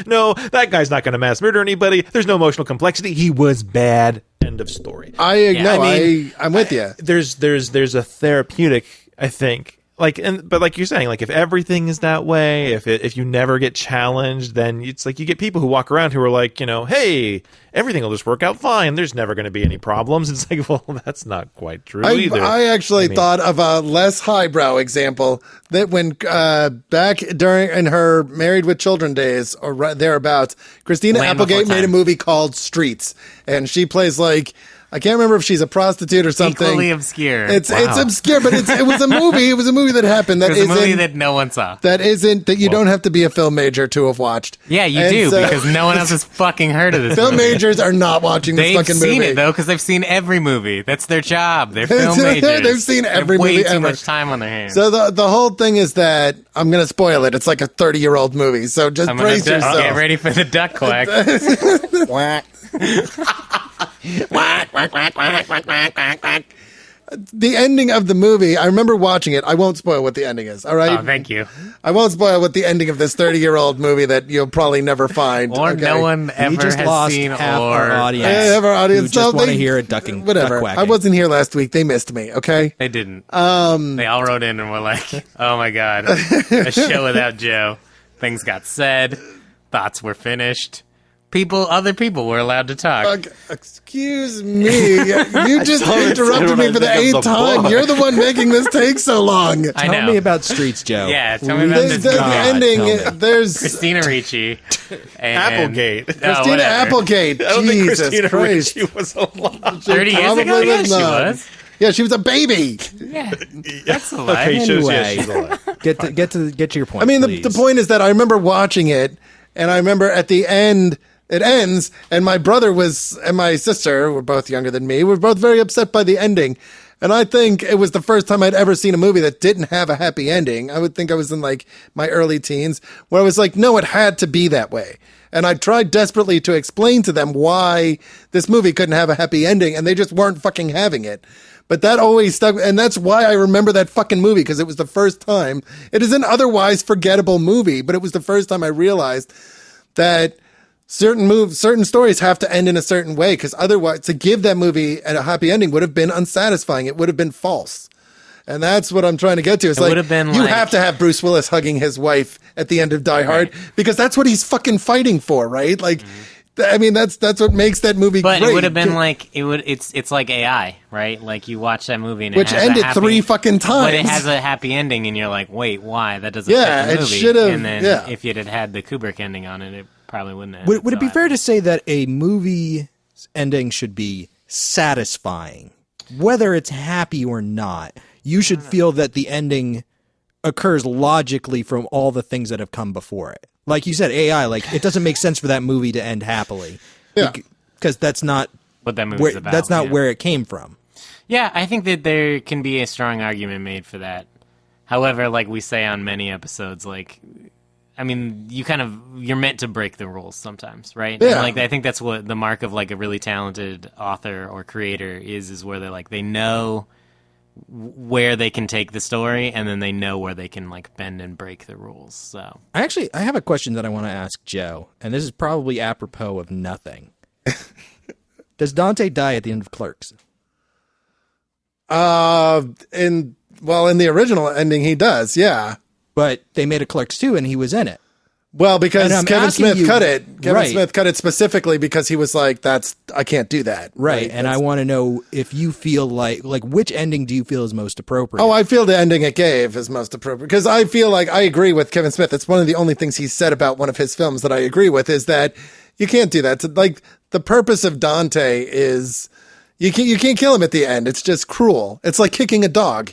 "No, that guy's not going to mass murder anybody. There's no emotional complexity. He was bad. End of story." I'm with you. There's a therapeutic, I think. But like you're saying, like if everything is that way, if you never get challenged, then it's like you get people who walk around who are like, hey, everything will just work out fine. There's never going to be any problems. It's like, well, that's not quite true either. I actually thought of a less highbrow example that when back in her Married with Children days or thereabouts, Christina Applegate made a movie called Streets, and she plays like. I can't remember if she's a prostitute or something. Equally obscure. It's obscure, but it was a movie. It was a movie that happened. It was a movie that no one saw. That you don't have to be a film major to have watched. Yeah, you do, because no one else has fucking heard of this film movie. Majors are not watching this fucking movie. They've seen it, though, because they've seen every movie. That's their job. They're film majors. They've seen every movie movie ever. Way too ever. much time on their hands. So the whole thing is that, I'm going to spoil it. It's like a 30-year-old movie, so just brace yourself. Get ready for the duck quack. The ending of the movie, I remember watching it. I won't spoil what the ending is, all right? Oh, thank you. I won't spoil what the ending of this 30-year-old movie that you'll probably never find. Or no one ever just has lost seen half or... our audience. Half our audience. Who just want to hear a duck quacking. I wasn't here last week. They missed me, okay? They didn't. They all wrote in and were like, oh my God, a show without Joe. Things got said. Thoughts were finished. Other people were allowed to talk. Excuse me. You just interrupted me for the 8th time. You're the one making this take so long. Tell me about Streets, Joe. Yeah, tell me about this. The ending, there's... Christina Ricci. And, Applegate. Christina Applegate. I don't think Christina Christ. Ricci was alive. 30 years ago? Yeah, she was. Yeah, she was a baby. Yeah, that's alive. Okay, she's alive. Get to your point. I mean, please. the point is that I remember watching it, And I remember at the end, it ends, and my brother and my sister were both younger than me. We're both very upset by the ending. And I think it was the first time I'd ever seen a movie that didn't have a happy ending. I would think I was in like my early teens, where I was like, no, it had to be that way. And I tried desperately to explain to them why this movie couldn't have a happy ending, and they just weren't fucking having it. But that always stuck, and that's why I remember that fucking movie, because it was the first time. It is an otherwise forgettable movie, but it was the first time I realized that certain stories have to end in a certain way, because otherwise, to give that movie a happy ending would have been unsatisfying. It would have been false. And that's what I'm trying to get to. It's like, you have to have Bruce Willis hugging his wife at the end of Die Hard, because that's what he's fucking fighting for, right? Like, I mean, that's what makes that movie great. But it would have been like, it's like AI, right? Like, you watch that movie and which ended 3 fucking times. But it has a happy ending, and you're like, wait, why? That doesn't fit the movie. It should have. And then if it had the Kubrick ending on it, it probably wouldn't have. Would it be fair to say that a movie ending should be satisfying? Whether it's happy or not, you should feel that the ending occurs logically from all the things that have come before it. Like you said, AI, like, it doesn't make sense for that movie to end happily. Yeah. Because that's not what that movie's about. That's not where it came from. Yeah, I think that there can be a strong argument made for that. However, like we say on many episodes, like, I mean, you're meant to break the rules sometimes, right? Yeah. And, like, I think that's what the mark of, like, a really talented author or creator is where they're like, they know where they can take the story, and then they know where they can, like, bend and break the rules. So I have a question that I want to ask Joe, and this is probably apropos of nothing. Does Dante die at the end of Clerks? In the original ending, he does, yeah. But they made a Clerks 2, and he was in it. Well, because Kevin Smith cut it. Right. Smith cut it specifically because he was like, I can't do that. Right. And I want to know if you feel like which ending do you feel is most appropriate? Oh, I feel the ending it gave is most appropriate, because I feel like I agree with Kevin Smith. It's one of the only things he said about one of his films that I agree with, is that you can't do that. Like, the purpose of Dante is you can't kill him at the end. It's just cruel. It's like kicking a dog.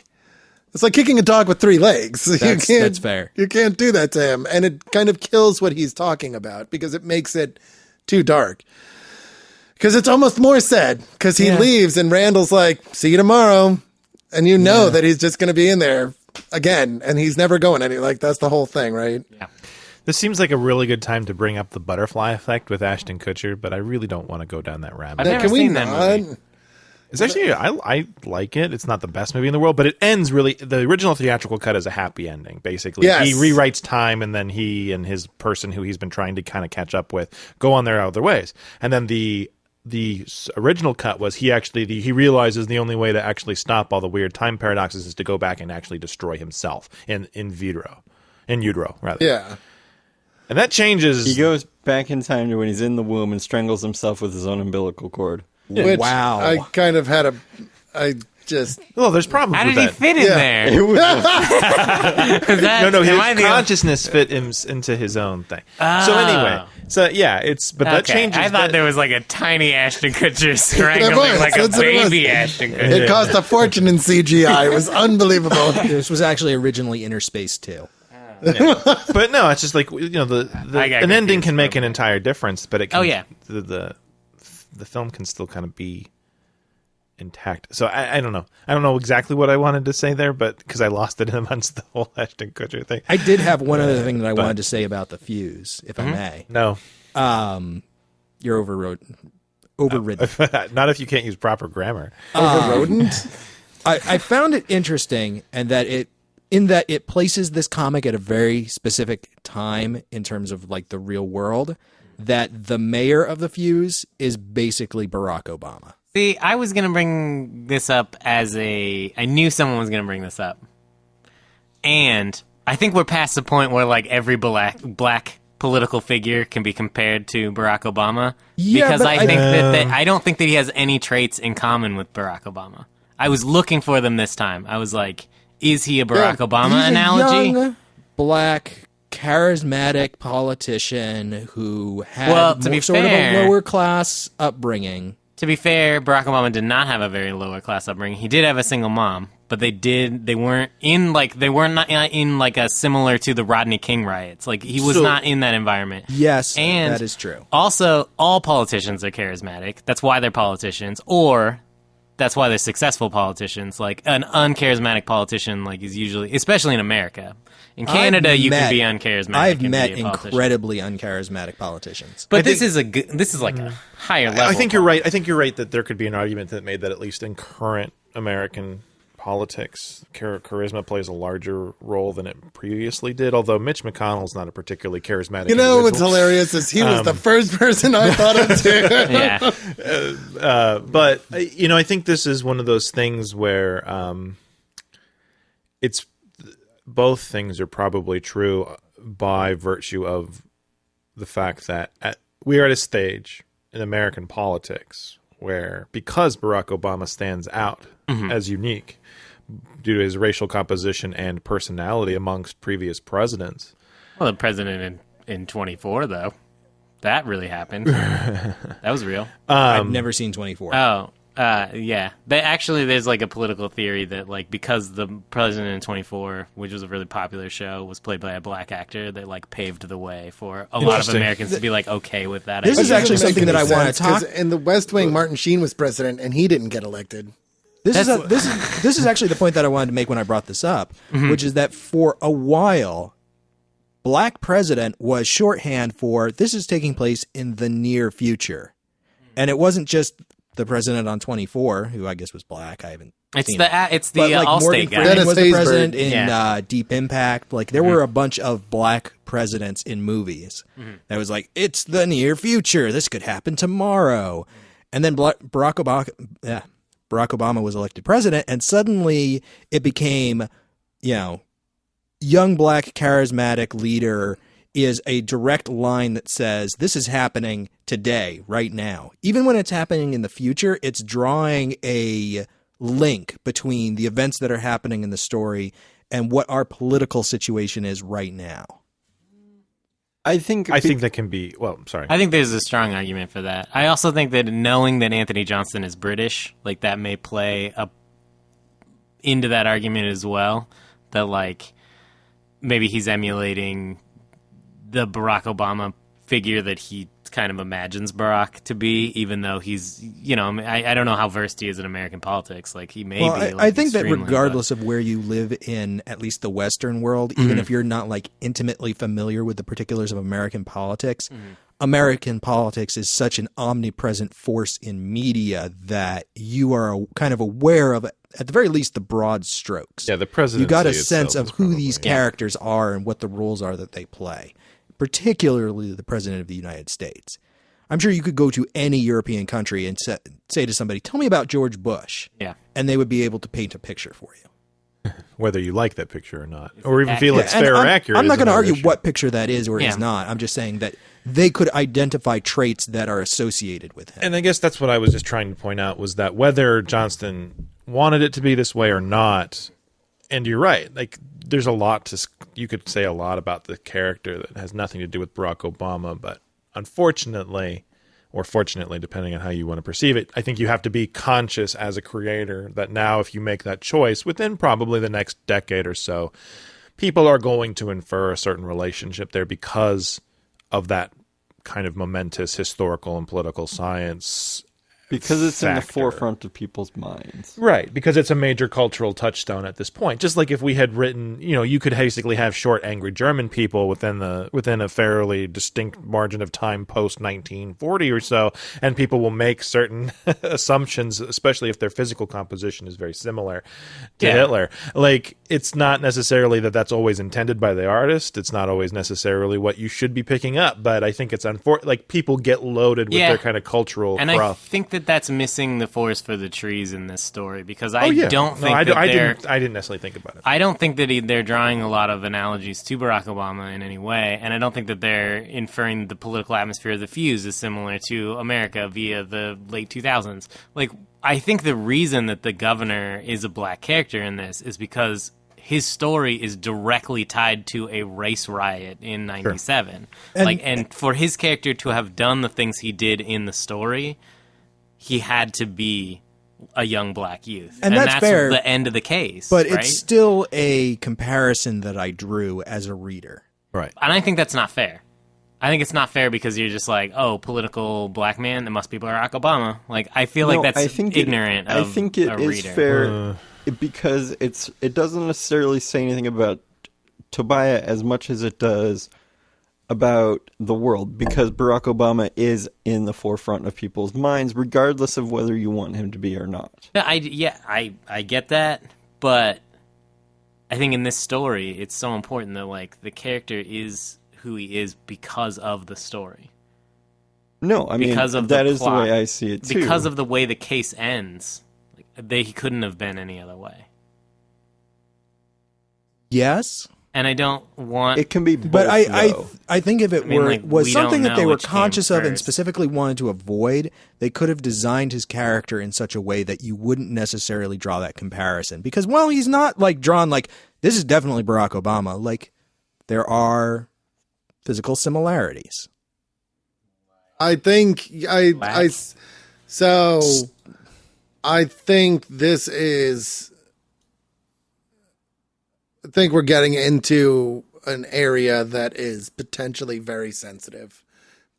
It's like kicking a dog with 3 legs. That's fair. You can't do that to him. And it kind of kills what he's talking about, because it makes it too dark. Because it's almost more sad, because he leaves and Randall's like, see you tomorrow. And you know that he's just going to be in there again, and he's never going anywhere. Like, that's the whole thing, right? yeah. This seems like a really good time to bring up the butterfly effect with Ashton Kutcher, but I really don't want to go down that rabbit hole. I've never seen that movie. It's actually, I like it. It's not the best movie in the world, but it ends really, the original theatrical cut is a happy ending, basically. Yes. He rewrites time, and then he and his person who he's been trying to kind of catch up with go on their other ways. And then the original cut was he realizes the only way to actually stop all the weird time paradoxes is to go back and actually destroy himself in utero. Yeah. And that changes. He goes back in time to when he's in the womb and strangles himself with his own umbilical cord. Which wow. I kind of had Well, there's problems How with did he that. fit in there? His consciousness fit him into his own thing. So anyway, that changes. I thought there was like a tiny Ashton Kutcher strangling like a baby Ashton Kutcher. It cost a fortune in CGI. It was unbelievable. This was actually originally Interspace 2. But no, it's just like, an ending can make an entire difference, but it can, the film can still kind of be intact. So I don't know. I don't know exactly what I wanted to say there, but because I lost it amongst the whole Ashton Kutcher thing. I did have one other thing that I wanted to say about The Fuse, if I may. No. You're overridden. Not if you can't use proper grammar. Overridden? I found it interesting, and that it places this comic at a very specific time in terms of like the real world, that the mayor of The Fuse is basically Barack Obama. See, I was going to bring this up I knew someone was going to bring this up. And I think we're past the point where like every black political figure can be compared to Barack Obama. Yeah, because but I think that I don't think that he has any traits in common with Barack Obama. I was looking for them this time. I was like, is he a Barack Obama analogy? A young, black, charismatic politician who had to be sort fair, of a lower class upbringing. To be fair, Barack Obama did not have a very lower class upbringing. He did have a single mom, but they weren't in like a similar to the Rodney King riots. Like he was not in that environment. Yes, and that is true. Also, all politicians are charismatic. That's why they're politicians, or that's why they're successful politicians. Like an uncharismatic politician, like is usually, especially in America. In Canada, you can be uncharismatic. I've met incredibly uncharismatic politicians. But this is like a higher level. I think you're right. I think you're right that there could be an argument that made that at least in current American politics, charisma plays a larger role than it previously did. Although Mitch McConnell's not a particularly charismatic. You know individual. what's hilarious is he was the first person I thought of too. Yeah. But I think this is one of those things where it's both things are probably true by virtue of the fact that we are at a stage in American politics where, because Barack Obama stands out as unique due to his racial composition and personality amongst previous presidents. Well, the president in 24, though, that really happened. That was real. I've never seen 24. Oh, yeah. There's like a political theory that like because the president in 24, which was a really popular show, was played by a black actor, that like paved the way for a lot of Americans to be like okay with that. This is actually something that I want to talk. In the West Wing, Martin Sheen was president, and he didn't get elected. This is actually the point that I wanted to make when I brought this up, which is that for a while, black president was shorthand for this is taking place in the near future, and it wasn't just the president on 24, who I guess was black. I haven't. It's seen the like Allstate Morgan guy. Freeman was the Dennis president Haysbert. in Deep Impact. Like there were a bunch of black presidents in movies that was like it's the near future. This could happen tomorrow, and then Barack Obama was elected president, and suddenly it became, young black charismatic leader is a direct line that says this is happening today, right now. Even when it's happening in the future, it's drawing a link between the events that are happening in the story and what our political situation is right now. I think that can be. Well, I'm sorry. I think there's a strong argument for that. I also think that knowing that Anthony Johnston is British, like that may play into that argument as well. That like maybe he's emulating the Barack Obama figure that he kind of imagines Barack to be, even though he's, I don't know how versed he is in American politics. Like he may be. I think that regardless of where you live in, at least the Western world, even if you're not like intimately familiar with the particulars of American politics, American politics is such an omnipresent force in media that you are kind of aware of, at the very least, the broad strokes. Yeah, the presidency. You got a sense of who probably these characters are and what the roles are that they play. Particularly the president of the United States. I'm sure you could go to any European country and say to somebody, tell me about George Bush. Yeah. And they would be able to paint a picture for you. Whether you like that picture or not. Or even feel it's fair or accurate. I'm not going to argue issue. what picture that is or is not. I'm just saying that they could identify traits that are associated with him. And I guess that's what I was just trying to point out, was that whether Johnston wanted it to be this way or not, and you're right, like there's a lot you could say a lot about the character that has nothing to do with Barack Obama, but unfortunately, or fortunately, depending on how you want to perceive it, I think you have to be conscious as a creator that now if you make that choice within probably the next decade or so, people are going to infer a certain relationship there because of that kind of momentous historical and political science. Because it's in the forefront of people's minds. Right, because it's a major cultural touchstone at this point. Just like if we had written, you could basically have short, angry German people within a fairly distinct margin of time post-1940 or so, and people will make certain assumptions, especially if their physical composition is very similar to Hitler. Like, it's not necessarily that that's always intended by the artist. It's not always necessarily what you should be picking up, but I think it's unfortunate. Like, people get loaded with their kind of cultural and cruff. I think that's missing the forest for the trees in this story, because I didn't necessarily think about it. I don't think that they're drawing a lot of analogies to Barack Obama in any way, and I don't think that they're inferring the political atmosphere of the Fuse is similar to America via the late 2000s. Like, I think the reason that the governor is a black character in this is because his story is directly tied to a race riot in 97. Sure. And for his character to have done the things he did in the story, he had to be a young black youth. And that's fair, the end of the case. But right? it's still a comparison that I drew as a reader. Right. And I think that's not fair. I think it's not fair because you're just like, oh, political black man, it must be Barack Obama. Like, I feel like that's ignorant of I think it a is reader. fair because it doesn't necessarily say anything about Tobiah as much as it does about the world, because Barack Obama is in the forefront of people's minds, regardless of whether you want him to be or not. I get that, but I think in this story, it's so important that, like, the character is who he is because of the story. No, I mean, that is the way I see it, too. Because of the way the case ends, he couldn't have been any other way. Yes. And I don't want... It can be both, but I think if it was something that they were conscious of and first. specifically wanted to avoid, they could have designed his character in such a way that you wouldn't necessarily draw that comparison. Because, well, he's not, like, drawn like, this is definitely Barack Obama. Like, there are physical similarities. I think I think this is... I think we're getting into an area that is potentially very sensitive,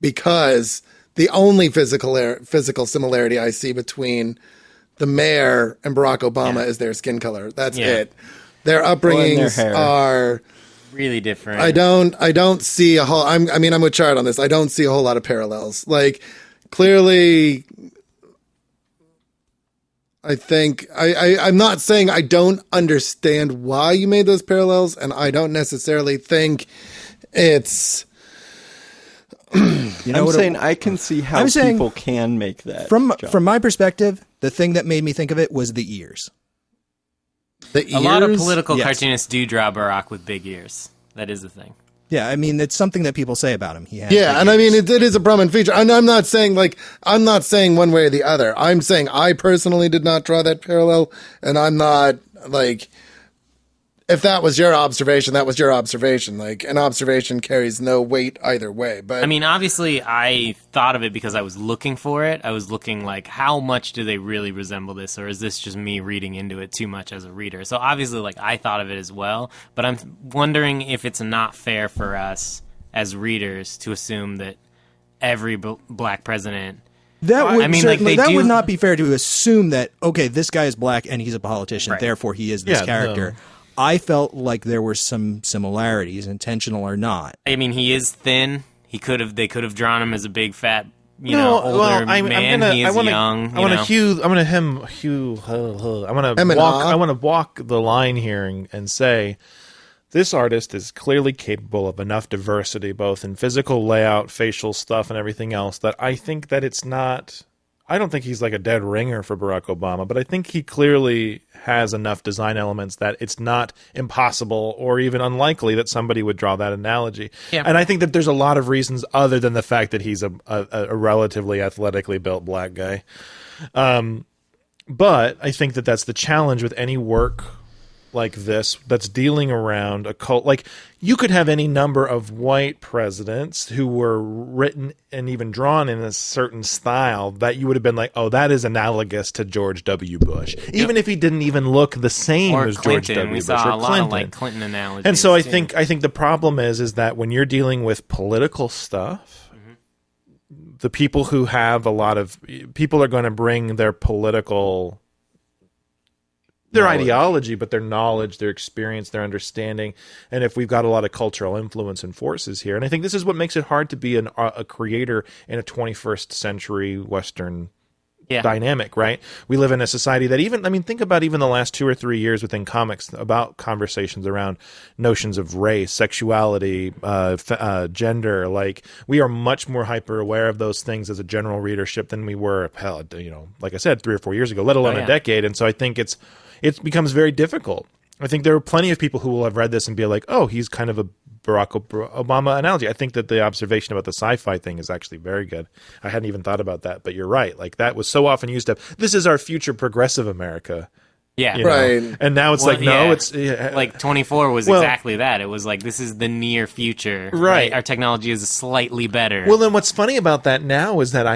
because the only physical similarity I see between the mayor and Barack Obama is their skin color. That's it. Their upbringings are really different. I don't see a whole. I'm with Chard on this. I don't see a whole lot of parallels. Like, clearly, I think I'm not saying I don't understand why you made those parallels, and I don't necessarily think it's. I'm saying I can see how people can make that. From my perspective, the thing that made me think of it was the ears. The ears? A lot of political cartoonists do draw Barack with big ears. That is the thing. Yeah, I mean, it's something that people say about him. He has and I mean, it is a prominent feature. And I'm not saying one way or the other. I'm saying I personally did not draw that parallel, and I'm not, like, if that was your observation, that was your observation. Like, an observation carries no weight either way. But I mean, obviously, I thought of it because I was looking for it. I was looking, like, how much do they really resemble this, or is this just me reading into it too much as a reader? So obviously, like, I thought of it as well, but I'm wondering if it's not fair for us as readers to assume that every black president... That would not be fair to assume that, okay, this guy is black and he's a politician, therefore he is this character. No. I felt like there were some similarities, intentional or not. I mean, he is thin. They could have drawn him as a big fat, older man. He is young. I want to walk the line here and say, this artist is clearly capable of enough diversity, both in physical layout, facial stuff, and everything else, that I think that it's not... I don't think he's like a dead ringer for Barack Obama, but I think he clearly has enough design elements that it's not impossible or even unlikely that somebody would draw that analogy. Yeah. And I think that there's a lot of reasons other than the fact that he's a relatively athletically built black guy. But I think that that's the challenge with any work like this that's dealing around a cult. Like, you could have any number of white presidents who were written and even drawn in a certain style that you would have been like, oh, that is analogous to George W. Bush, even if he didn't even look the same as George W. We Bush saw or a lot Clinton. of, like, Clinton analogies. And so I think the problem is that when you're dealing with political stuff, the people who have a lot of people are going to bring their political. Their ideology, but their knowledge, their experience, their understanding, and if we've got a lot of cultural influence and forces here, and I think this is what makes it hard to be a creator in a 21st century Western dynamic, right? We live in a society that think about even the last 2 or 3 years within comics about conversations around notions of race, sexuality, gender. Like, we are much more hyper aware of those things as a general readership than we were, like I said, 3 or 4 years ago, let alone a decade. And so I think it becomes very difficult. I think there are plenty of people who will have read this and be like, oh, he's kind of a Barack Obama analogy. I think that the observation about the sci-fi thing is actually very good. I hadn't even thought about that, but you're right. Like, that was so often used up. This is our future progressive America. Yeah. Right. And now it's it's... like, 24 was exactly that. It was like, this is the near future. Right. Our technology is slightly better. Well, then what's funny about that now is that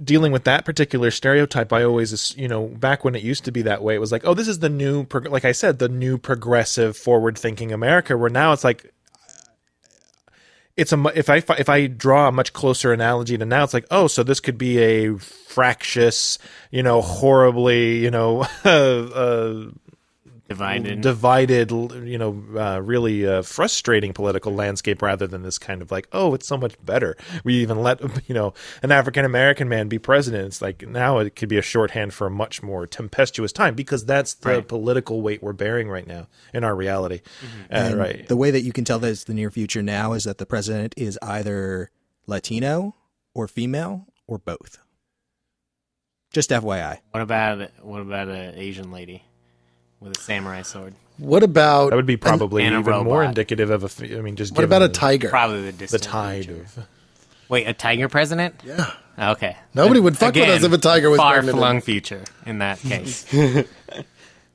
dealing with that particular stereotype, I always, back when it used to be that way, it was like, oh, this is the new, like I said, the new progressive, forward-thinking America. Where now it's like, if I draw a much closer analogy to now, it's like, oh, so this could be a fractious, horribly, divided, really frustrating political landscape, rather than this kind of like, oh, it's so much better. We even let, an African-American man be president. It's like now it could be a shorthand for a much more tempestuous time, because that's the political weight we're bearing right now in our reality. Right. The way that you can tell that it's the near future now is that the president is either Latino or female or both. Just FYI. What about an Asian lady with a samurai sword? What about that? Would be probably even robot. More indicative of just. What about a tiger? Probably the tide of. Wait, a tiger president? Yeah. Okay. Nobody would fuck with us if a tiger was far-flung future in that case.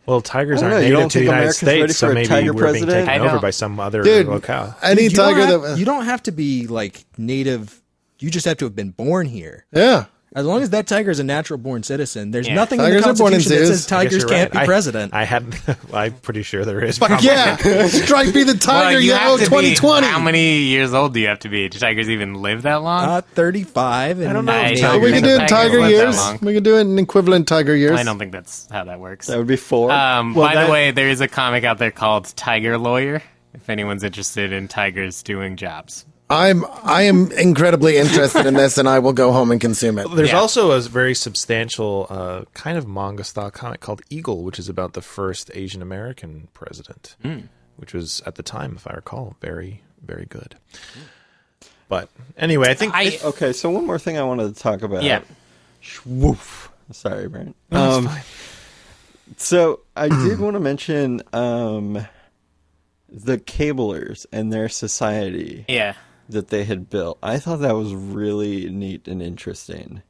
Well, tigers aren't native to the United States, so maybe we're being taken over by some other locale. Any tiger you don't have to be like native. You just have to have been born here. Yeah. As long as that tiger is a natural-born citizen, there's nothing in the Constitution that says tigers can't be president. I'm pretty sure there is. But yeah, Stripey the tiger, 2020. How many years old do you have to be? Do tigers even live that long? 35. I don't know. We can do it in tiger years. We can do it in equivalent tiger years. I don't think that's how that works. That would be 4. By the way, there is a comic out there called Tiger Lawyer, if anyone's interested in tigers doing jobs. I am incredibly interested in this, and I will go home and consume it. There's also a very substantial kind of manga-style comic called Eagle, which is about the first Asian American president, which was, at the time, if I recall, very, very good. But anyway, I think... Okay, so one more thing I wanted to talk about. Yeah. Woof. Sorry, Brent. No, that's fine. So I did want to mention the Cablers and their society. Yeah. That they had built. I thought that was really neat and interesting.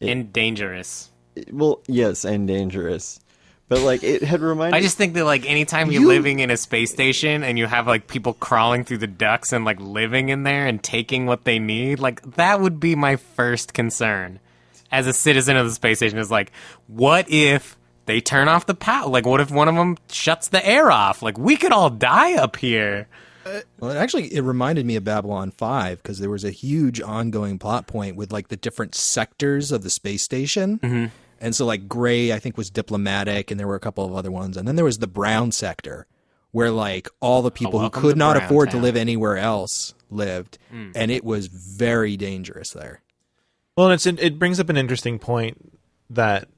And dangerous. Well, yes, and dangerous. But, like, it had reminded... I just think that, like, anytime you're living in a space station and you have, like, people crawling through the ducts and, like, living in there and taking what they need, like, that would be my first concern as a citizen of the space station, is, like, what if they turn off the power? Like, what if one of them shuts the air off? Like, we could all die up here. Well, it reminded me of Babylon 5, because there was a huge ongoing plot point with like the different sectors of the space station. Mm-hmm. And so like Gray, I think, was diplomatic, and there were a couple of other ones. And then there was the Brown sector, where like all the people who could not afford to live anywhere else lived. And it was very dangerous there. Well, it brings up an interesting point that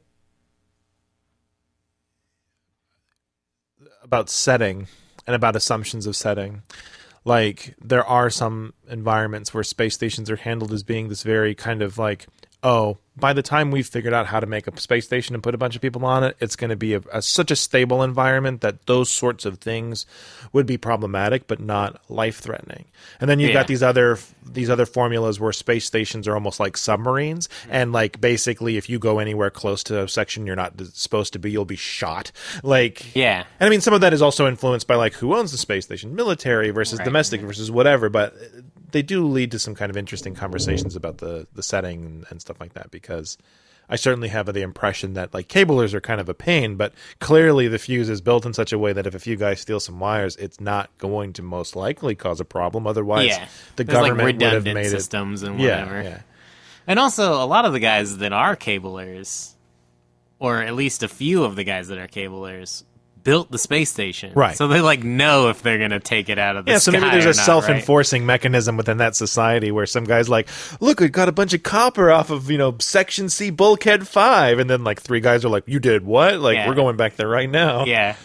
about setting and about assumptions of setting. Like, there are some environments where space stations are handled as being this very kind of like, oh, by the time we've figured out how to make a space station and put a bunch of people on it, it's going to be such a stable environment that those sorts of things would be problematic, but not life-threatening. And then you've got these other formulas where space stations are almost like submarines, and like basically if you go anywhere close to a section you're not supposed to be, you'll be shot. Like, and I mean, some of that is also influenced by like who owns the space station, military versus domestic versus whatever, but they do lead to some kind of interesting conversations about the setting and stuff like that, because I certainly have the impression that like cablers are kind of a pain, but clearly the fuse is built in such a way that if a few guys steal some wires, it's not going to most likely cause a problem. Otherwise, the government like would have made systems and whatever. Yeah. And also, a lot of the guys that are cablers, or at least a few of the guys that are cablers, built the space station. Right. So they like know if they're going to take it out of the sky. So maybe there's a not, self-enforcing mechanism within that society where some guy's like, look, we got a bunch of copper off of, Section C Bulkhead 5. And then like 3 guys are like, you did what? Like, we're going back there right now. Yeah.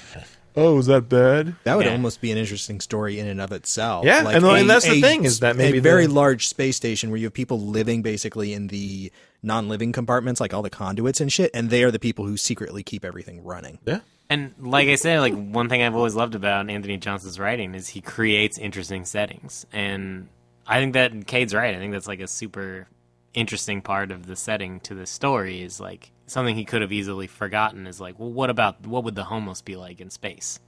Oh, is that bad? That would almost be an interesting story in and of itself. Yeah, like and that's the thing, is that maybe a very large space station where you have people living basically in the non-living compartments, like all the conduits and shit, and they are the people who secretly keep everything running. Yeah. And like I said, like one thing I've always loved about Anthony Johnston's writing is he creates interesting settings. And I think that Cade's right. I think that's like a super interesting part of the setting to the story, is like something he could have easily forgotten is like, well, what would the homeless be like in space?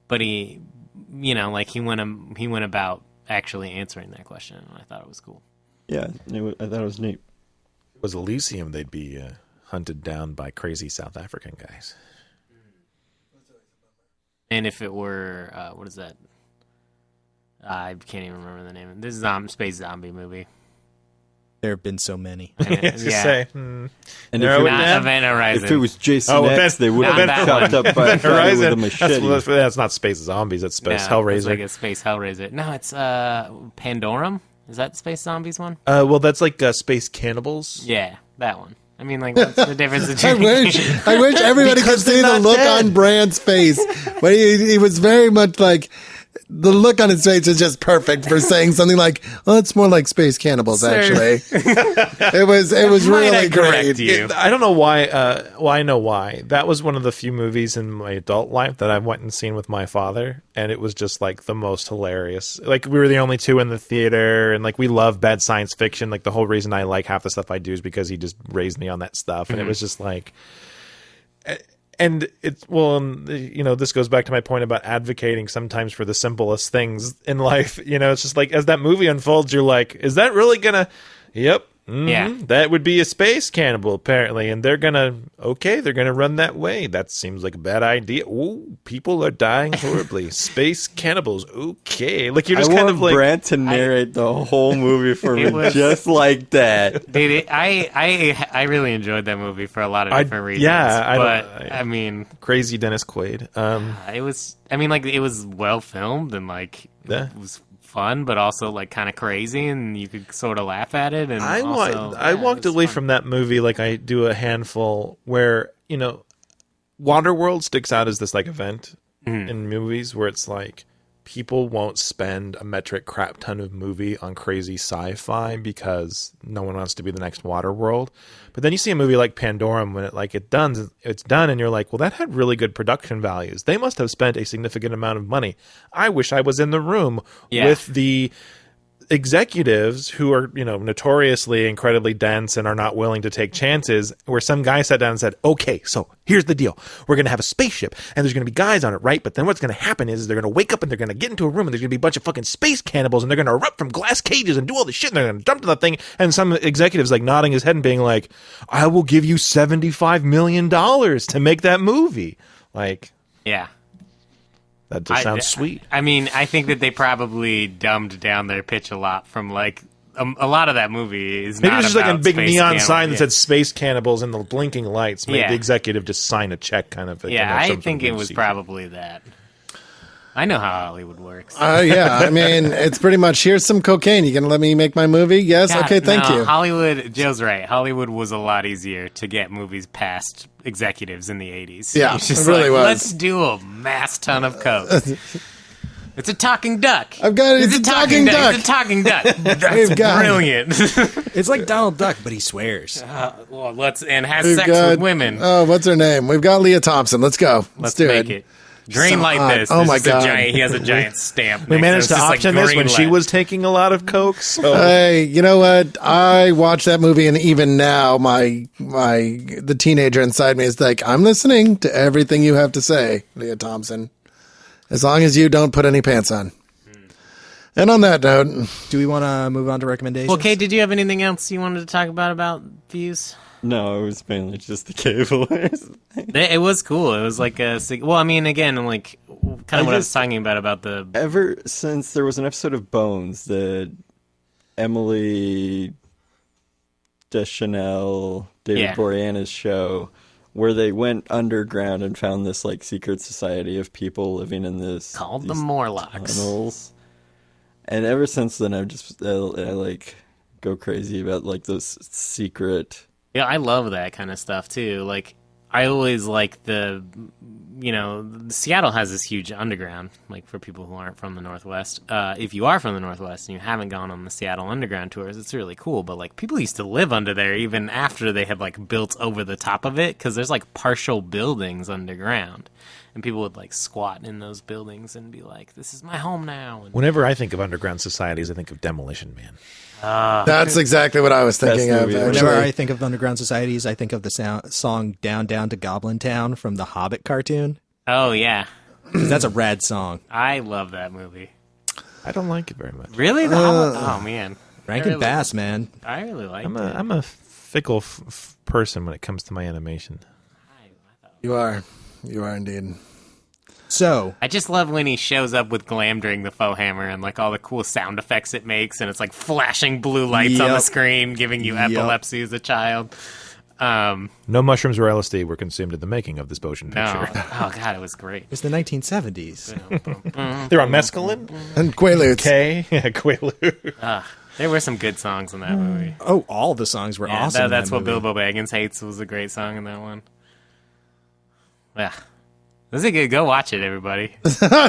But he went about actually answering that question, and I thought it was cool. Yeah, I thought it was neat. was Elysium, they'd be hunted down by crazy South African guys. And if it were, what is that? I can't even remember the name. This is space zombie movie. There have been so many. Say, and if Event Horizon. If it was Jason X, they would have been chopped up by a guy with a machete. That's not space zombies. That's space Hellraiser. It's like a space Hellraiser. No, it's Pandorum. Is that Space Zombies one? Well, that's like Space Cannibals. Yeah, that one. I mean, like, what's the difference between... I wish everybody could see the look on Brand's face. When he was very much like... The look on his face is just perfect for saying something like, "Oh, it's more like Space Cannibals." Actually, it was really great. I don't know why. Well, I know why. That was one of the few movies in my adult life that I went and seen with my father, and it was just like the most hilarious. Like we were the only two in the theater, and like we love bad science fiction. Like the whole reason I like half the stuff I do is because he just raised me on that stuff, and it was just like. And it's, well, this goes back to my point about advocating sometimes for the simplest things in life. It's just like, as that movie unfolds, you're like, is that really gonna, yep. Mm-hmm. Yeah, that would be a space cannibal apparently, and they're gonna run that way. That seems like a bad idea. Ooh, people are dying horribly. Space cannibals. Okay, like you're just kind of like Brant to narrate the whole movie for me, just like that. Dude, I really enjoyed that movie for a lot of different reasons. Yeah, I mean, crazy Dennis Quaid. It was. I mean, like it was well filmed and like it was fun, but also like kind of crazy, and you could sort of laugh at it. And I walked away from that movie like I do a handful where Waterworld sticks out as this like event in movies where it's like people won't spend a metric crap ton of movie on crazy sci-fi because no one wants to be the next Waterworld. But then you see a movie like Pandorum when it's done, and you're like, well, that had really good production values. They must have spent a significant amount of money. I wish I was in the room with the executives who are, notoriously incredibly dense and are not willing to take chances, where some guy sat down and said, okay, so here's the deal. We're going to have a spaceship and there's going to be guys on it, right? But then what's going to happen is they're going to wake up and they're going to get into a room and there's going to be a bunch of fucking space cannibals and they're going to erupt from glass cages and do all this shit and they're going to jump to the thing. And some executive's like nodding his head and being like, I will give you $75 million to make that movie. Like, yeah. That just sounds sweet. I mean, I think that they probably dumbed down their pitch a lot from like a lot of that movie is maybe not just about like a big neon sign that yeah. said "Space Cannibals" and the blinking lights made the executive just sign a check, kind of. Yeah, I think it was probably that. I know how Hollywood works. Yeah, I mean, it's pretty much, here's some cocaine. You gonna let me make my movie? Yes? God, okay, thank you. Hollywood, Joe's right. Hollywood was a lot easier to get movies past executives in the 80s. Yeah, it was. Let's do a mass ton of coke. It's a talking duck. I've got it. It's a talking duck. It's a talking duck. That's brilliant. It's like Donald Duck, but he swears. And has sex with women. Oh, what's her name? We've got Leah Thompson. Let's go. Let's do make it. Green light this. Oh my God. He has a giant stamp. We managed to option this when she was taking a lot of coke. So. Hey, you know what? I watched that movie, and even now, the teenager inside me is like, I'm listening to everything you have to say, Leah Thompson, as long as you don't put any pants on. And on that note, do we want to move on to recommendations? Well, Kate, did you have anything else you wanted to talk about views? No, it was mainly just the cablers. It was cool. It was like well, I mean, again, like kind of what I was talking about the. Ever since there was an episode of Bones that Emily Deschanel, David Boreanaz's show, where they went underground and found this like secret society of people living in this called the Morlocks tunnels. And ever since then, I like go crazy about like those secret. Yeah, I love that kind of stuff too. Like, I always like Seattle has this huge underground, like for people who aren't from the Northwest. If you are from the Northwest and you haven't gone on the Seattle Underground tours, it's really cool. But like, people used to live under there even after they had like built over the top of it, because there's like partial buildings underground. And people would like squat in those buildings and be like, "This is my home now." And whenever I think of underground societies, I think of Demolition Man. That's exactly what I was thinking of. Whenever I think of underground societies, I think of the song "Down Down to Goblin Town" from the Hobbit cartoon. Oh yeah, that's a rad song. I love that movie. I don't like it very much. Really? The Hobbit? Oh man, Rankin Bass, man. I really like it. I'm a fickle person when it comes to my animation. You are indeed. So I just love when he shows up with Glam during the faux hammer and like all the cool sound effects it makes, and it's like flashing blue lights on the screen, giving you epilepsy as a child. No mushrooms or LSD were consumed in the making of this motion picture. Oh god, it was great. it's the 1970s. They're on mescaline And Quaaludes. Quaalude. There were some good songs in that movie. Oh, all the songs were Yeah, awesome. that's in what that movie. Bilbo Baggins hates was a great song in that one. Yeah. This is good. Go watch it, everybody.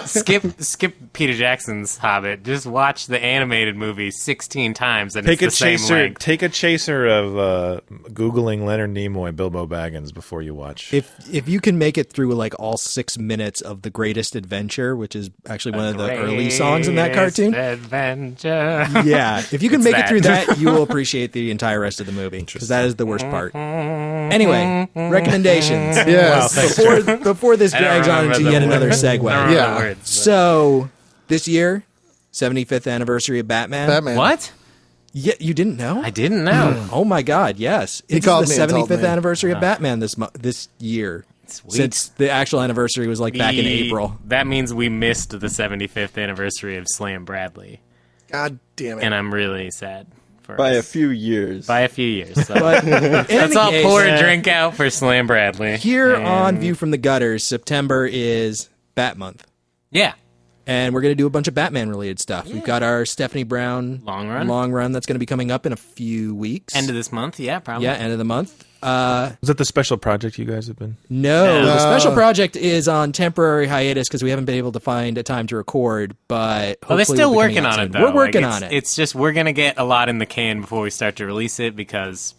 skip Peter Jackson's Hobbit. Just watch the animated movie 16 times, and it's the same length. Take a chaser of Googling Leonard Nimoy, Bilbo Baggins before you watch. If you can make it through like all 6 minutes of The Greatest Adventure, which is actually one of the early songs in that cartoon. Adventure. Yeah, if you can It's make it that. through that, you will appreciate the entire rest of the movie, because that is the worst part. Anyway, recommendations. Yes. Before this I don't drags on remember into the yet word. another I don't segue. remember Yeah. the words, but- So, this year, 75th anniversary of Batman. Batman. What? Yeah, you didn't know? I didn't know. Oh my God! Yes, it's called the me and told 75th me. anniversary of Batman this year. Sweet. Since the actual anniversary was like back in April. That means we missed the 75th anniversary of Slam Bradley, God damn it. and I'm really sad for By a us. few years. By a few years. So. But in Let's any all case, pour a drink out for Slam Bradley. here And- on View from the Gutters, September is Bat Month. Yeah. And we're going to do a bunch of Batman-related stuff. We've got our Stephanie Brown Long run. that's going to be coming up in a few weeks. End of this month, yeah, probably. Yeah, end of the month. Is that the special project you guys have been? No, the special project is on temporary hiatus because we haven't been able to find a time to record, but Well, they're hopefully still it'll be coming working out on soon. it, though. We're working Like, on it. It's just we're going to get a lot in the can before we start to release it because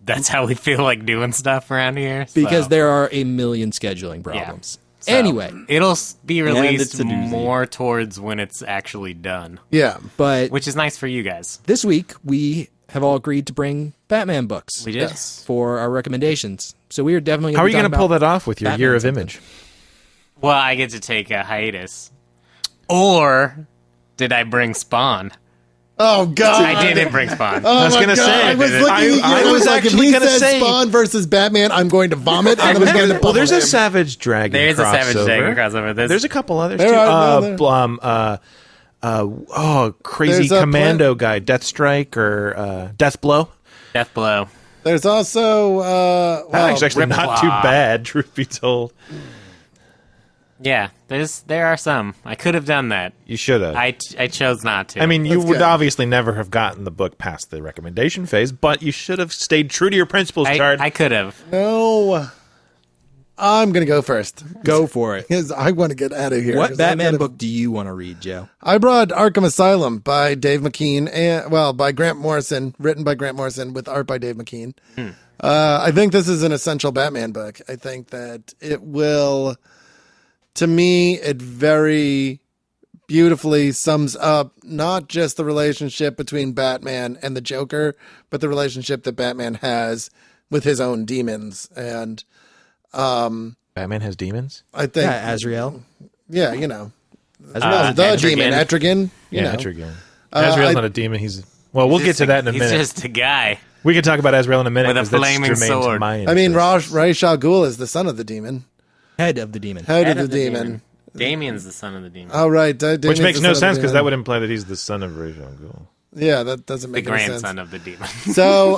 that's how we feel like doing stuff around here. because so. there are a million scheduling problems. So, Anyway, it'll be it's released a doozy. more towards when it's actually done, Yeah. but which is nice for you guys. this week we have all agreed to bring Batman books We did. Yes. for our recommendations. So we are definitely How are you going going to pull that off with your Batman year of something. image? Well, I get to take a hiatus. Or did I bring Spawn? Oh God. I didn't bring Spawn. Oh, I was my going to God. say. I was looking. I was like, if actually he going to says say. Spawn versus Batman, I'm going to vomit. And I'm going to Well, there's a him. Savage Dragon. There is a Savage crossover. Dragon crossover. There's a couple others There too. are- Crazy There's a commando guy, Deathstrike or Death Blow. Death Blow. There's also That's actually not too Ripclaw. bad, truth be told. Yeah, there are some. I could have done that. You should have. I chose not to. I mean, you That's would good. obviously never have gotten the book past the recommendation phase, but you should have stayed true to your principles, Chard. I could have. no. I'm going to go first Go for it. because I want to get out of here. What 'Cause I Batman gotta- book do you want to read, Joe? I brought Arkham Asylum by Dave McKean, and by Grant Morrison, written by Grant Morrison with art by Dave McKean. I think this is an essential Batman book. I think that it will, to me, it very beautifully sums up not just the relationship between Batman and the Joker, but the relationship that Batman has with his own demons. And Batman has demons? I think, Yeah, Azrael. yeah, you know, Azrael. the Etrigan. demon, Etrigan, you know. Etrigan. Azrael's I- not a demon. We'll get to that in a He's minute. just a guy. We can talk about Azrael in a minute. With a 'cause that's flaming germane to sword. my I mean, interest. Ra's al Ghul is the son of the demon. Head of the demon. Head Head of the demon. Damien's the son of the demon. Oh, right. Which makes no sense because that would imply that he's the son of Ra's al Ghul. Yeah, that doesn't The make any sense. grandson of the demon. So,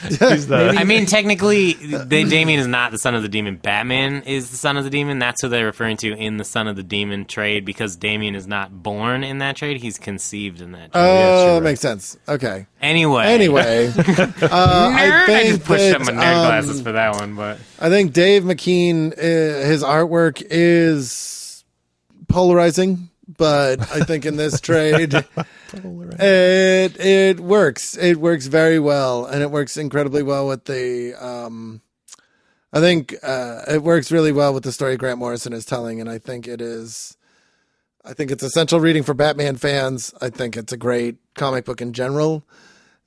He's the, I mean, technically, Damien is not the son of the demon. Batman is the son of the demon. That's who they're referring to in the son of the demon trade because Damien is not born in that trade. He's conceived in that trade. oh, right. makes sense. Okay. Anyway. Anyway, I think I just pushed that, up my nerd glasses for that one, but I think Dave McKean, his artwork is polarizing, but I think in this trade, it works. It works very well, and it works incredibly well with the. I think it works really well with the story Grant Morrison is telling, and I think it is. I think it's essential reading for Batman fans. I think it's a great comic book in general,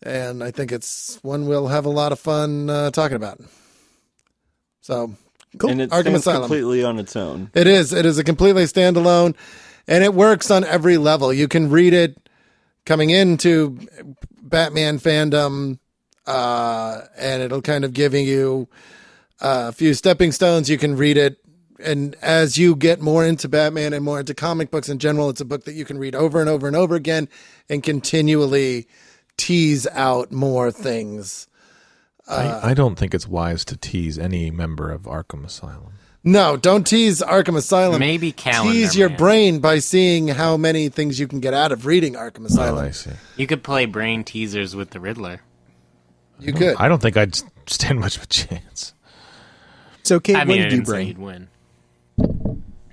and I think it's one we'll have a lot of fun talking about. So, cool. And it Arkham stands Asylum. completely on its own. It is. It is a completely standalone, and it works on every level. You can read it coming into Batman fandom and it'll kind of giving you a few stepping stones. You can read it, and as you get more into Batman and more into comic books in general, it's a book that you can read over and over and over again and continually tease out more things. I don't think it's wise to tease any member of Arkham Asylum. No, don't tease Arkham Asylum. Maybe Calendar Tease your Man. brain by seeing how many things you can get out of reading Arkham Asylum. Oh, I see. You could play brain teasers with the Riddler. You could. I don't think I'd stand much of a chance. So, Kate, I mean, what I did you didn't say bring? you'd win.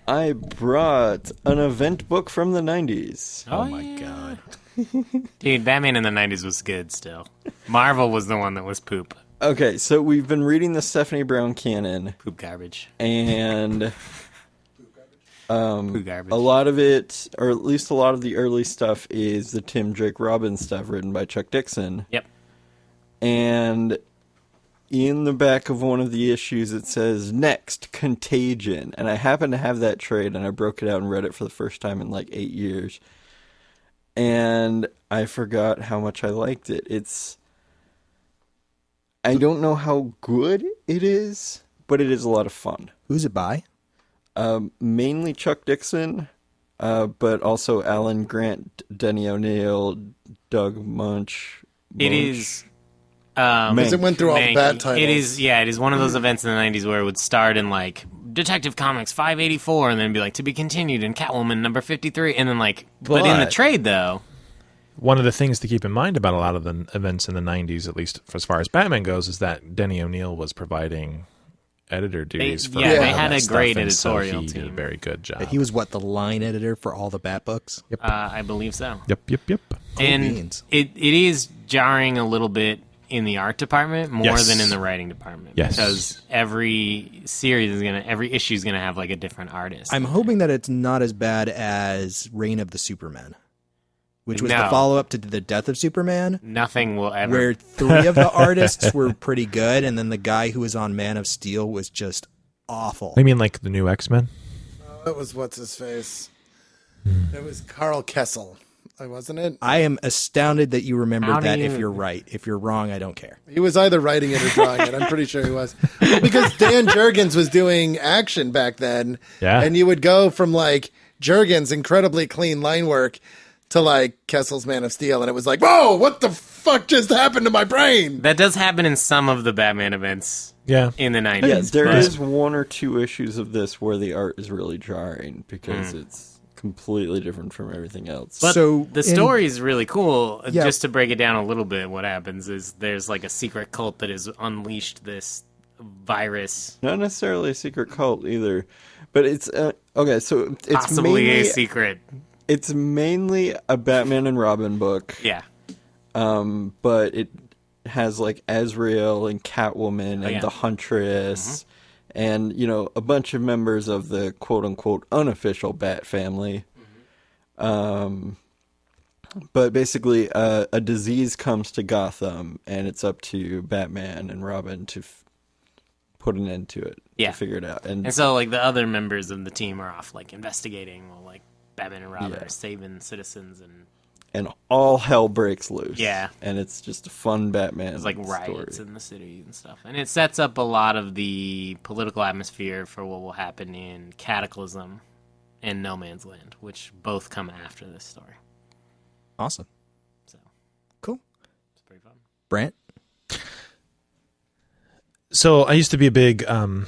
I brought an event book from the 90s. Oh my god. Dude, Batman in the 90s was good still. Marvel was the one that was poop. Okay, so we've been reading the Stephanie Brown canon, Poop garbage. and Poop garbage. a lot of it, or at least a lot of the early stuff, is the Tim Drake Robin stuff written by Chuck Dixon. Yep. And in the back of one of the issues, it says, "Next, Contagion." And I happen to have that trade, and I broke it out and read it for the first time in like 8 years. And I forgot how much I liked it. I don't know how good it is, but it is a lot of fun. Who's it by? Mainly Chuck Dixon, but also Alan Grant, Denny O'Neil, Doug Munch. It is... Because it went through all the bad titles. It is one of those events in the 90s where it would start in, like, Detective Comics 584, and then be like, to be continued in Catwoman number 53, and then, like... But in the trade, though... One of the things to keep in mind about a lot of the events in the 90s, at least as far as Batman goes, is that Denny O'Neil was providing editor duties for they all had that a stuff, great and so editorial he did a team. very good job. He was the line editor for all the Bat books? Yep. I believe so. Yep. And beans. it is jarring a little bit in the art department more Yes. than in the writing department. Yes. Because every issue is gonna have like a different artist. I'm hoping that it's not as bad as Reign of the Supermen, which was the No. follow-up to The Death of Superman, Nothing will ever. where 3 of the artists were pretty good, and then the guy who was on Man of Steel was just awful. I mean, like the new X-Men? That was what's his face. It was Carl Kessel, wasn't it? I am astounded that you remember How do that you- if you're right. If you're wrong, I don't care. He was either writing it or drawing it. I'm pretty sure he was. Well, because Dan Jurgens was doing action back then. Yeah. And you would go from like Jurgens' incredibly clean line work to like Kessel's Man of Steel. And it was like, whoa, what the fuck just happened to my brain? That does happen in some of the Batman events Yeah. in the 90s. Yeah, there but- is 1 or 2 issues of this where the art is really jarring because it's completely different from everything else. But So, the in- story is really cool. Yeah. Just to break it down a little bit, what happens is there's like a secret cult that has unleashed this virus. Not necessarily a secret cult either, but it's okay. So it's Possibly mainly a secret. it's mainly a Batman and Robin book. Yeah. But it has like Azrael and Catwoman and yeah. the Huntress, and a bunch of members of the quote unquote unofficial Bat family. But basically, a disease comes to Gotham, and it's up to Batman and Robin to put an end to it. Yeah. To figure it out. And so, like, the other members of the team are off, like, investigating while, like, Batman and Robin Yeah. are saving citizens and and all hell breaks loose. Yeah. And it's just a fun Batman there's, like, riots story. in the city and stuff. And it sets up a lot of the political atmosphere for what will happen in Cataclysm and No Man's Land, which both come after this story. Awesome. So, Cool. it's pretty fun. Brant? So I used to be a big Batman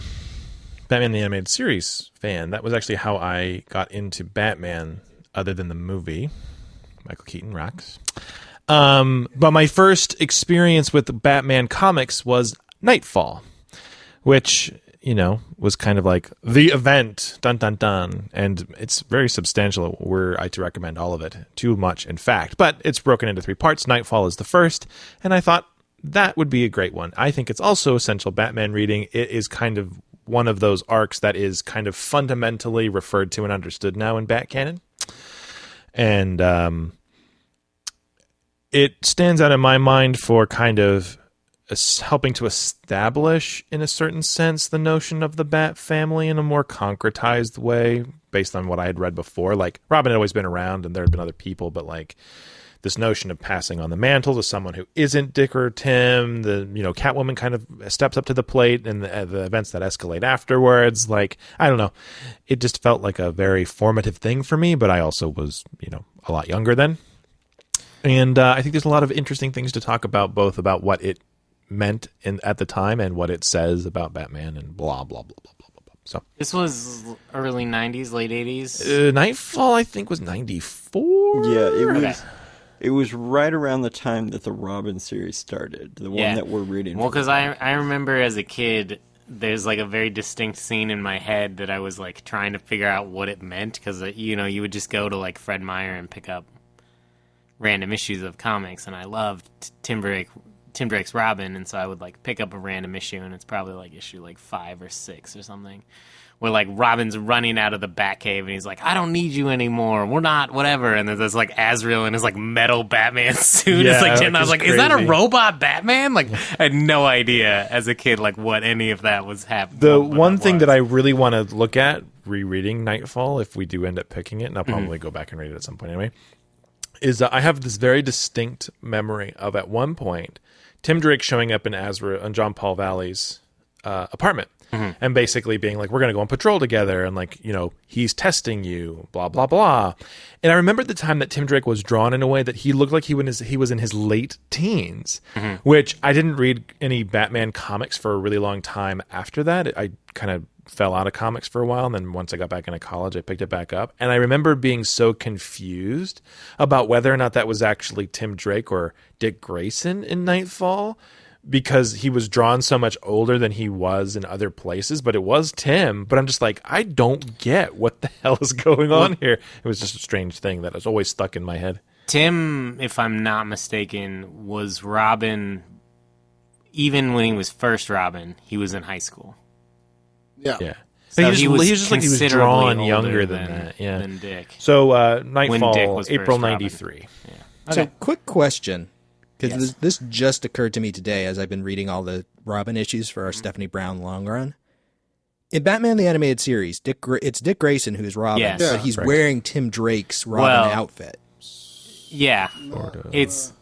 the Animated Series fan. That was actually how I got into Batman, other than the movie. Michael Keaton rocks. But my first experience with Batman comics was Knightfall, which, was kind of like the event, dun dun dun. And it's very substantial. Were I to recommend all of it, too much, in fact. But it's broken into 3 parts. Knightfall is the first, and I thought that would be a great one. I think it's also essential Batman reading. It is kind of one of those arcs that is kind of fundamentally referred to and understood now in Bat canon. And it stands out in my mind for kind of helping to establish, in a certain sense, the notion of the Bat family in a more concretized way, based on what I had read before. Like, Robin had always been around, and there had been other people, but, like, this notion of passing on the mantle to someone who isn't Dick or Tim. The Catwoman kind of steps up to the plate, and the events that escalate afterwards. Like, I don't know, it just felt like a very formative thing for me. But I also was a lot younger then, and I think there's a lot of interesting things to talk about, both about what it meant at the time and what it says about Batman and blah blah blah blah blah blah. So this was early 90s, late 80s. Knightfall, I think, was 94. Yeah, it was. Okay. It was right around the time that the Robin series started, the one that we're reading. Well, because I remember as a kid, there's like a very distinct scene in my head that I was like trying to figure out what it meant, because you would just go to like Fred Meyer and pick up random issues of comics, and I loved Tim Drake's Robin, and so I would like pick up a random issue, and it's probably like issue like 5 or 6 or something, where like Robin's running out of the Batcave, and he's like, "I don't need you anymore. We're not whatever." And there's like Azrael in his like metal Batman suit. Yeah, it's like, and I was like, crazy. "Is that a robot Batman?" Like, I had no idea as a kid like what any of that was happening. The one thing that I really want to look at rereading Knightfall, if we do end up picking it, and I'll probably go back and read it at some point anyway, is I have this very distinct memory of at one point Tim Drake showing up in John Paul Valley's apartment, and basically being like, "We're going to go on patrol together," and like, he's testing you, blah blah blah. And I remember at the time that Tim Drake was drawn in a way that he looked like he was in his late teens, which I didn't read any Batman comics for a really long time after that. I kind of fell out of comics for a while, and then once I got back into college, I picked it back up. And I remember being so confused about whether or not that was actually Tim Drake or Dick Grayson in Knightfall, because he was drawn so much older than he was in other places, but it was Tim. But I'm just like, I don't get what the hell is going on here. It was just a strange thing that was always stuck in my head. Tim, if I'm not mistaken, was Robin, even when he was first Robin, he was in high school. Yeah. So he was just like he was drawn younger than that. Yeah. Than Dick. So Knightfall, April 93. Yeah. Okay. So quick question, because this just occurred to me today as I've been reading all the Robin issues for our Stephanie Brown long run. In Batman the Animated Series, it's Dick Grayson who's Robin, but he's wearing Tim Drake's Robin outfit. Yeah. It is.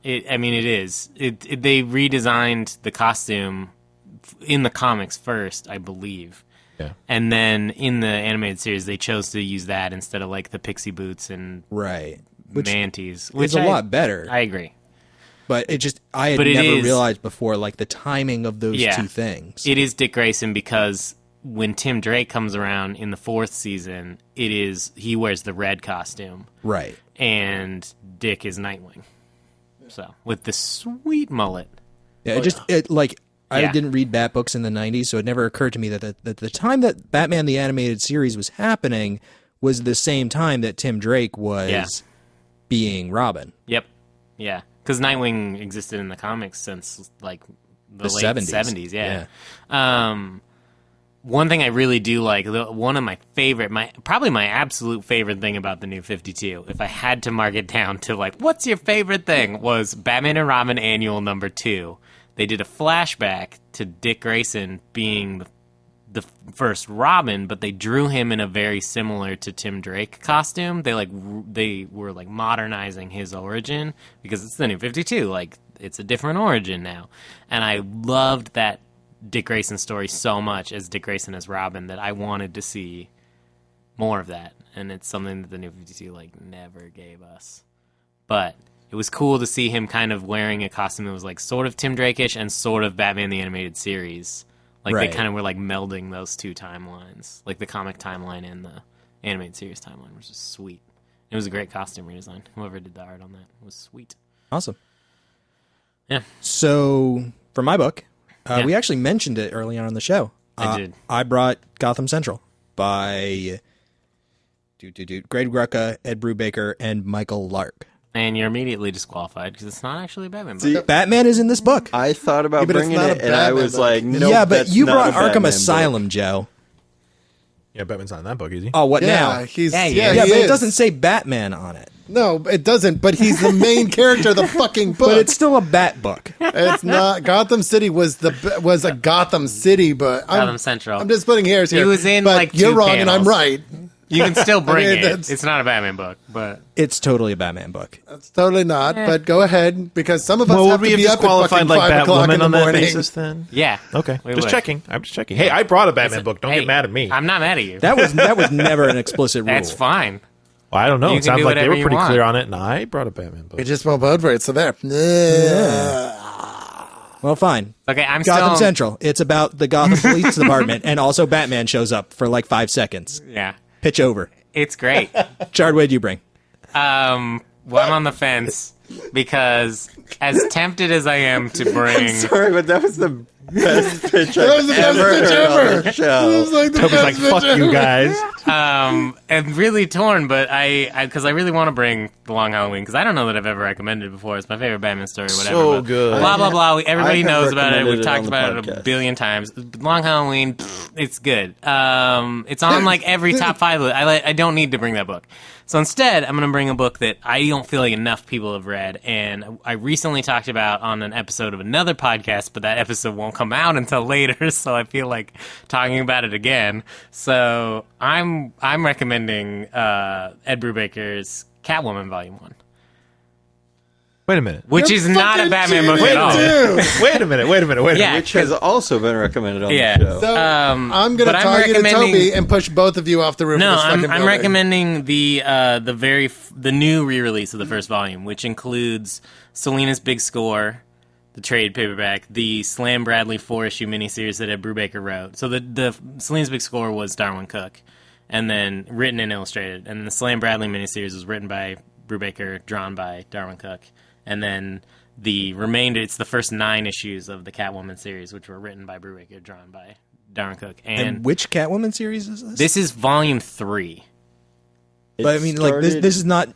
They redesigned the costume in the comics first, I believe. Yeah. And then in the animated series, they chose to use that instead of like the pixie boots and manties. Which is a lot better. I agree. But I had never realized before, like, the timing of those two things. It is Dick Grayson because when Tim Drake comes around in the 4th season, he wears the red costume. Right. And Dick is Nightwing. So, with the sweet mullet. Yeah, I didn't read Bat books in the 90s, so it never occurred to me that the time that Batman the Animated Series was happening was the same time that Tim Drake was being Robin. Yep. Yeah. Because Nightwing existed in the comics since, like, the late 70s. Yeah. One thing I really do like, one of my favorite, probably my absolute favorite thing about the New 52, if I had to mark it down to, like, what's your favorite thing, was Batman and Robin Annual number 2. They did a flashback to Dick Grayson being the first Robin, but they drew him in a very similar to Tim Drake costume. They were like modernizing his origin because it's the New 52. Like, it's a different origin now. And I loved that Dick Grayson story so much as Dick Grayson as Robin that I wanted to see more of that. And it's something that the New 52 like never gave us. But it was cool to see him kind of wearing a costume that was like sort of Tim Drake-ish and sort of Batman the Animated Series. Like they kind of were like melding those two timelines, like the comic timeline and the animated series timeline, which is sweet. It was a great costume redesign. Whoever did the art on that was sweet. Awesome. Yeah. So for my book, we actually mentioned it early on in the show. I did. I brought Gotham Central by Greg Rucka, Ed Brubaker, and Michael Lark. And you're immediately disqualified because it's not actually a Batman book. See, Batman is in this book. I thought about bringing it, and I was like, no, yeah, but you brought Arkham Asylum, Joe. Yeah, Batman's not in that book, is he? Oh, what now? But it doesn't say Batman on it. No, it doesn't, but he's the main character of the fucking book. But it's still a Bat book. It's not. Gotham City was a Gotham City, but Gotham Central. I'm just splitting hairs here. He was in but like you're two wrong, panels. and I'm right. You can still bring it. It's not a Batman book, but it's totally a Batman book. It's totally not. But go ahead, because some of us have to be up at fucking like 5 o'clock in Batwoman the on that morning. basis then? yeah. Okay. We Just would. checking. I'm just checking. Hey, I brought a Batman book. Don't get mad at me. I'm not mad at you. That was never an explicit rule. That's fine. Well, I don't know. You It can sounds do like they whatever were you pretty want. clear on it, and I brought a Batman book. We just won't vote for it, so there. Well, fine. Okay, I'm Gotham still... Central. It's about the Gotham Police Department, and also Batman shows up for like 5 seconds. Yeah. Pitch over. It's great. Chard, what did you bring? Well, I'm on the fence because as tempted as I am to bring... Sorry, but that was the best pitch That was the best pitch ever. That was like the Toby's like, best fuck pitch you ever. guys. I'm really torn, but because I really want to bring The Long Halloween, because I don't know that I've ever recommended it before. It's my favorite Batman story, whatever. So but good. Blah, blah, blah. Everybody have knows about it. recommended We've it talked on the about it a podcast. billion times. Long Halloween, it's good. It's on like every top 5 list. I don't need to bring that book. So instead, I'm going to bring a book that I don't feel like enough people have read, and I recently talked about on an episode of another podcast, but that episode won't come out until later, so I feel like talking about it again. So I'm recommending Ed Brubaker's Catwoman Volume 1. Wait a minute. Which You're is not a fucking Batman book cheating, at all. dude. Wait a minute. Yeah. Which has also been recommended on Yeah. the show. So I'm going to but I'm target recommending- Toby and push both of you off the roof No, of this fucking I'm building. recommending the new re-release of the first volume, which includes Selina's Big Score, the trade paperback, the Slam Bradley 4-issue miniseries that Ed Brubaker wrote. So the Selina's Big Score was Darwin Cook, and then written and illustrated, and the Slam Bradley miniseries was written by Brubaker, drawn by Darwin Cook, and then the remainder, it's the first 9 issues of the Catwoman series, which were written by Brubaker, drawn by Darwin Cook. And which Catwoman series is this? This is volume 3. But I mean, like this is not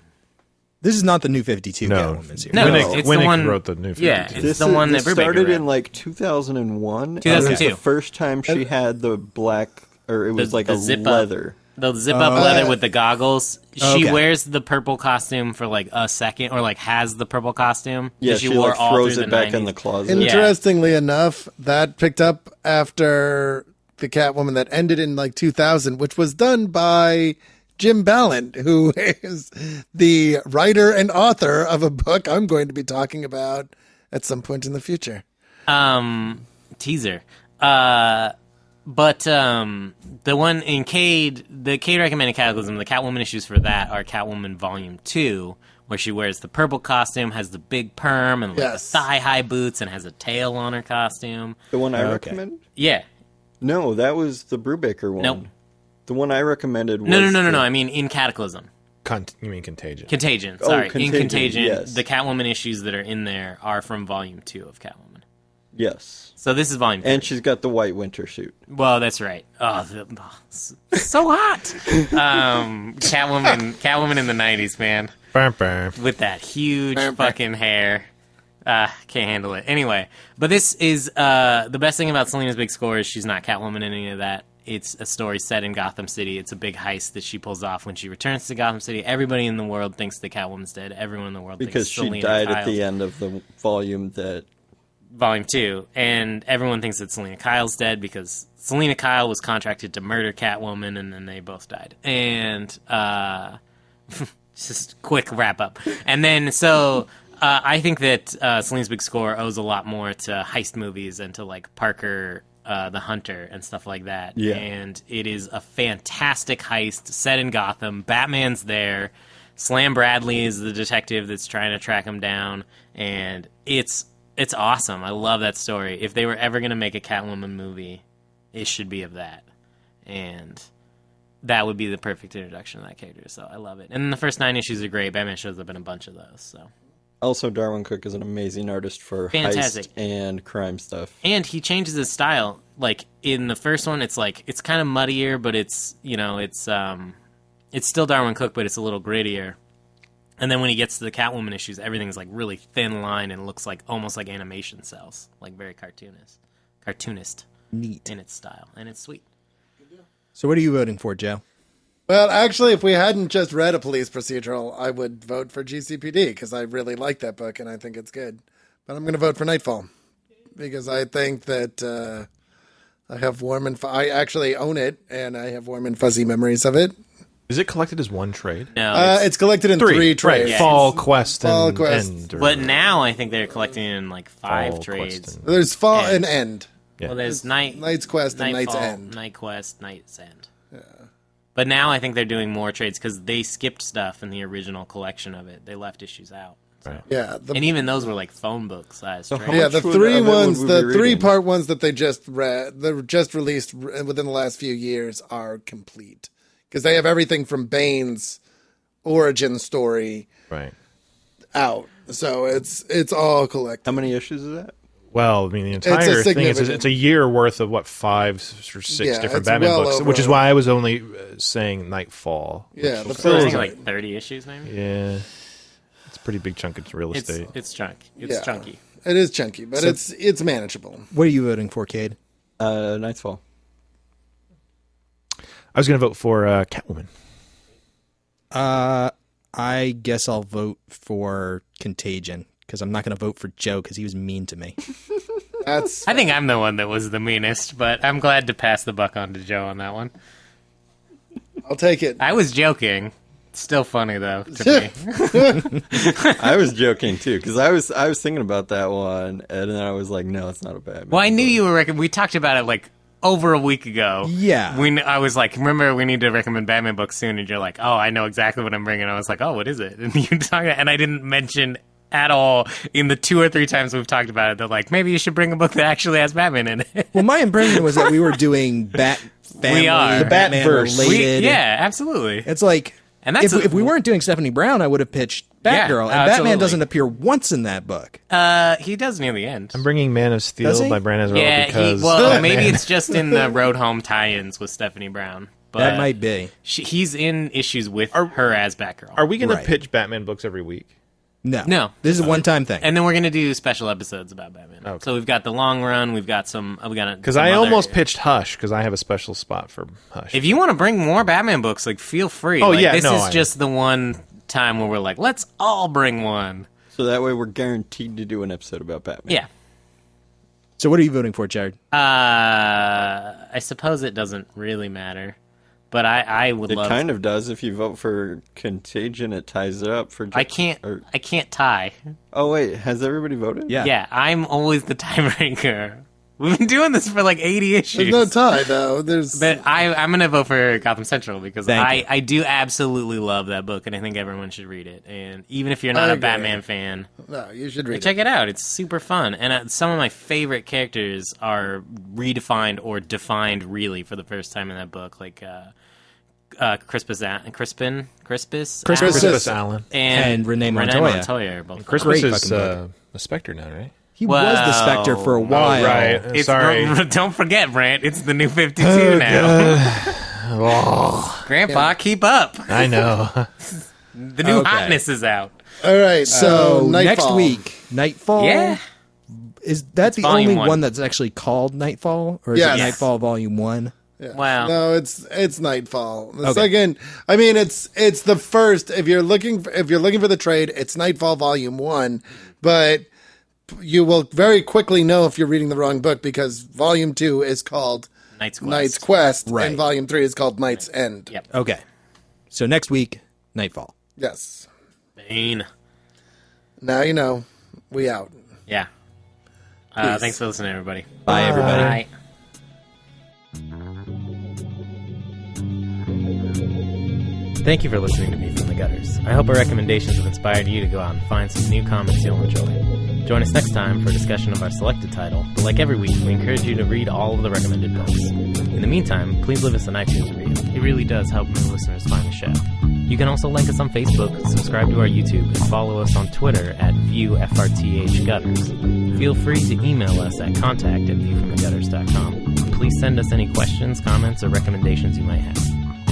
the New 52 No. Catwoman series. No, Winnick, it's the Winnick one- wrote the new 52. Yeah, it's the one that this Brubaker started read. in like 2001. 2002. It was the first time she had the black, or it was like the a zip-up. leather. The zip-up leather with the goggles. She Okay. wears the purple costume for like a second, or like has the purple costume. Yeah, that she wore like all throws through it the back 90s. in the closet. Interestingly enough, that picked up after the Catwoman that ended in like 2000, which was done by Jim Ballant, who is the writer and author of a book I'm going to be talking about at some point in the future. Teaser. But the one in Cade, the Cade recommended Cataclysm, the Catwoman issues for that are Catwoman Volume 2, where she wears the purple costume, has the big perm, and like Yes. the thigh-high boots, and has a tail on her costume. The one I recommended? Yeah. No, that was the Brubaker one. Nope. The one I recommended was... No. I mean, in Cataclysm. You mean Contagion? Contagion, Oh, sorry. Contagion, In Contagion, yes. the Catwoman issues that are in there are from Volume 2 of Catwoman. Yes. So this is Volume 3. And she's got the white winter suit. Well, that's right. So hot. Catwoman in the 90s, man. Burr, burr. With that huge fucking hair. Can't handle it. Anyway, but this is the best thing about Selina's Big Score is she's not Catwoman in any of that. It's a story set in Gotham City. It's a big heist that she pulls off when she returns to Gotham City. Everybody in the world thinks the Catwoman's dead. Everyone in the world Because thinks she Selina died Kyle's at the end of the volume that... Volume 2, and everyone thinks that Selina Kyle's dead because Selina Kyle was contracted to murder Catwoman, and then they both died. And just quick wrap up. And then so I think that Selina's Big Score owes a lot more to heist movies and to like Parker the Hunter and stuff like that. Yeah. And it is a fantastic heist set in Gotham. Batman's there. Slam Bradley is the detective that's trying to track him down, and it's awesome. I love that story. If they were ever going to make a Catwoman movie, it should be of that. And that would be the perfect introduction to that character. So I love it. And the first 9 issues are great. Batman shows up in a bunch of those. So Also, Darwin Cook is an amazing artist for Fantastic. heist and crime stuff. And he changes his style. Like in the first one, it's like it's kind of muddier, but it's still Darwin Cook, but it's a little grittier. And then when he gets to the Catwoman issues, everything's like really thin line and looks like almost like animation cells, like very cartoonist Neat. in its style, and it's sweet. So what are you voting for, Joe? Well, actually, if we hadn't just read a police procedural, I would vote for GCPD because I really like that book and I think it's good. But I'm going to vote for Knightfall because I think that I have warm and I actually own it and I have warm and fuzzy memories of it. Is it collected as one trade? No, it's collected in three trades. Right. Fall, Quest, Fall, and Quest. End. But now I think they're collecting in like 5 Fall, trades. Quest, There's Fall and End. Yeah. Well, there's Knight's Quest and Knight's Nightfall, End. Night Quest, Knight's End. Yeah. But now I think they're doing more trades because they skipped stuff in the original collection of it. They left issues out. So. Right. Yeah, and even those were like phone book size. So trades. yeah, the three ones, the reading? 3-part ones that they just read, that were just released within the last few years, are complete because they have everything from Bane's origin story out. So it's all collected. How many issues is that? Well, I mean, the entire thing it's a year worth of 5 or 6 different Batman books, which is why I was only saying Nightfall. Yeah, the first like 30 issues, maybe. Yeah, it's a pretty big chunk of real estate. It's chunky. It's chunky. It is chunky, but it's manageable. What are you voting for, Cade? Knightfall. I was going to vote for Catwoman. I guess I'll vote for Contagion because I'm not going to vote for Joe because he was mean to me. I think I'm the one that was the meanest, but I'm glad to pass the buck on to Joe on that one. I'll take it. I was joking. It's still funny though to me. I was joking too because I was thinking about that one, and then I was like, no, it's not a Batman. Well, I knew you were we talked about it like over a week ago. Yeah. I was like, remember, we need to recommend Batman books soon, and you're like, oh, I know exactly what I'm bringing. I was like, oh, what is it? And you and I didn't mention at all in the 2 or 3 times we've talked about it. They're like, maybe you should bring a book that actually has Batman in it. Well, my impression was that we were doing Bat family, we are. the Batman related. Yeah, absolutely. It's like, and that's if we weren't doing Stephanie Brown, I would have pitched Batgirl, and absolutely. Batman doesn't appear once in that book. He does near the end. I'm bringing Man of Steel by Brand Azrael because maybe it's just in the Road Home tie-ins with Stephanie Brown. But that might be. He's in issues with her as Batgirl. Are we going to pitch Batman books every week? No. This is a one-time thing. And then we're going to do special episodes about Batman. Okay. So we've got the long run. We've got some. Because I almost pitched Hush because I have a special spot for Hush. If you want to bring more Batman books, feel free. This is just the one time where we're like, let's all bring one. So that way we're guaranteed to do an episode about Batman. Yeah. So what are you voting for, Jared? I suppose it doesn't really matter. But I would love. It kind of does. If you vote for Contagion, it ties it up for. I can't tie. Oh wait, has everybody voted? Yeah. Yeah, I'm always the tiebreaker. We've been doing this for like 80 issues. There's no tie though. But I'm gonna vote for Gotham Central because I do absolutely love that book, and I think everyone should read it. And even if you're not a Batman fan, no, you should read it. Check it out. It's super fun, and some of my favorite characters are redefined or defined really for the first time in that book, like Crispus Allen and Renee Montoya. Are both Crispus is a Spectre now, right? He was the Spectre for a while. Oh, right. Sorry. Don't forget, Brant. It's the new 52 now. Grandpa, keep up. I know. The new hotness is out. All right. So next week, Knightfall. Yeah. Is that the only one that's actually called Knightfall, or is it Knightfall Volume 1? Yeah. Wow. No, it's Knightfall. The second, I mean, it's the first. If you're looking for the trade, it's Knightfall Volume 1, but you will very quickly know if you're reading the wrong book because Volume 2 is called Knight's Quest, and Volume 3 is called Knight's End. Yep. Okay. So next week, Knightfall. Yes. Bane. Now you know. We out. Yeah. Thanks for listening, everybody. Bye, everybody. Bye. Thank you for listening to Me From the Gutters. I hope our recommendations have inspired you to go out and find some new comics you'll enjoy. Join us next time for a discussion of our selected title, but like every week, we encourage you to read all of the recommended books. In the meantime, please leave us an iTunes review. It really does help new listeners find the show. You can also like us on Facebook, subscribe to our YouTube, and follow us on Twitter at ViewFRTHGutters. Feel free to email us at contact@viewfromthegutters.com. Please send us any questions, comments, or recommendations you might have.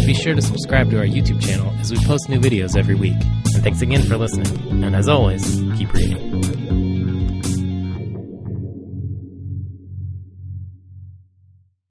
Be sure to subscribe to our YouTube channel as we post new videos every week. And thanks again for listening. And as always, keep reading.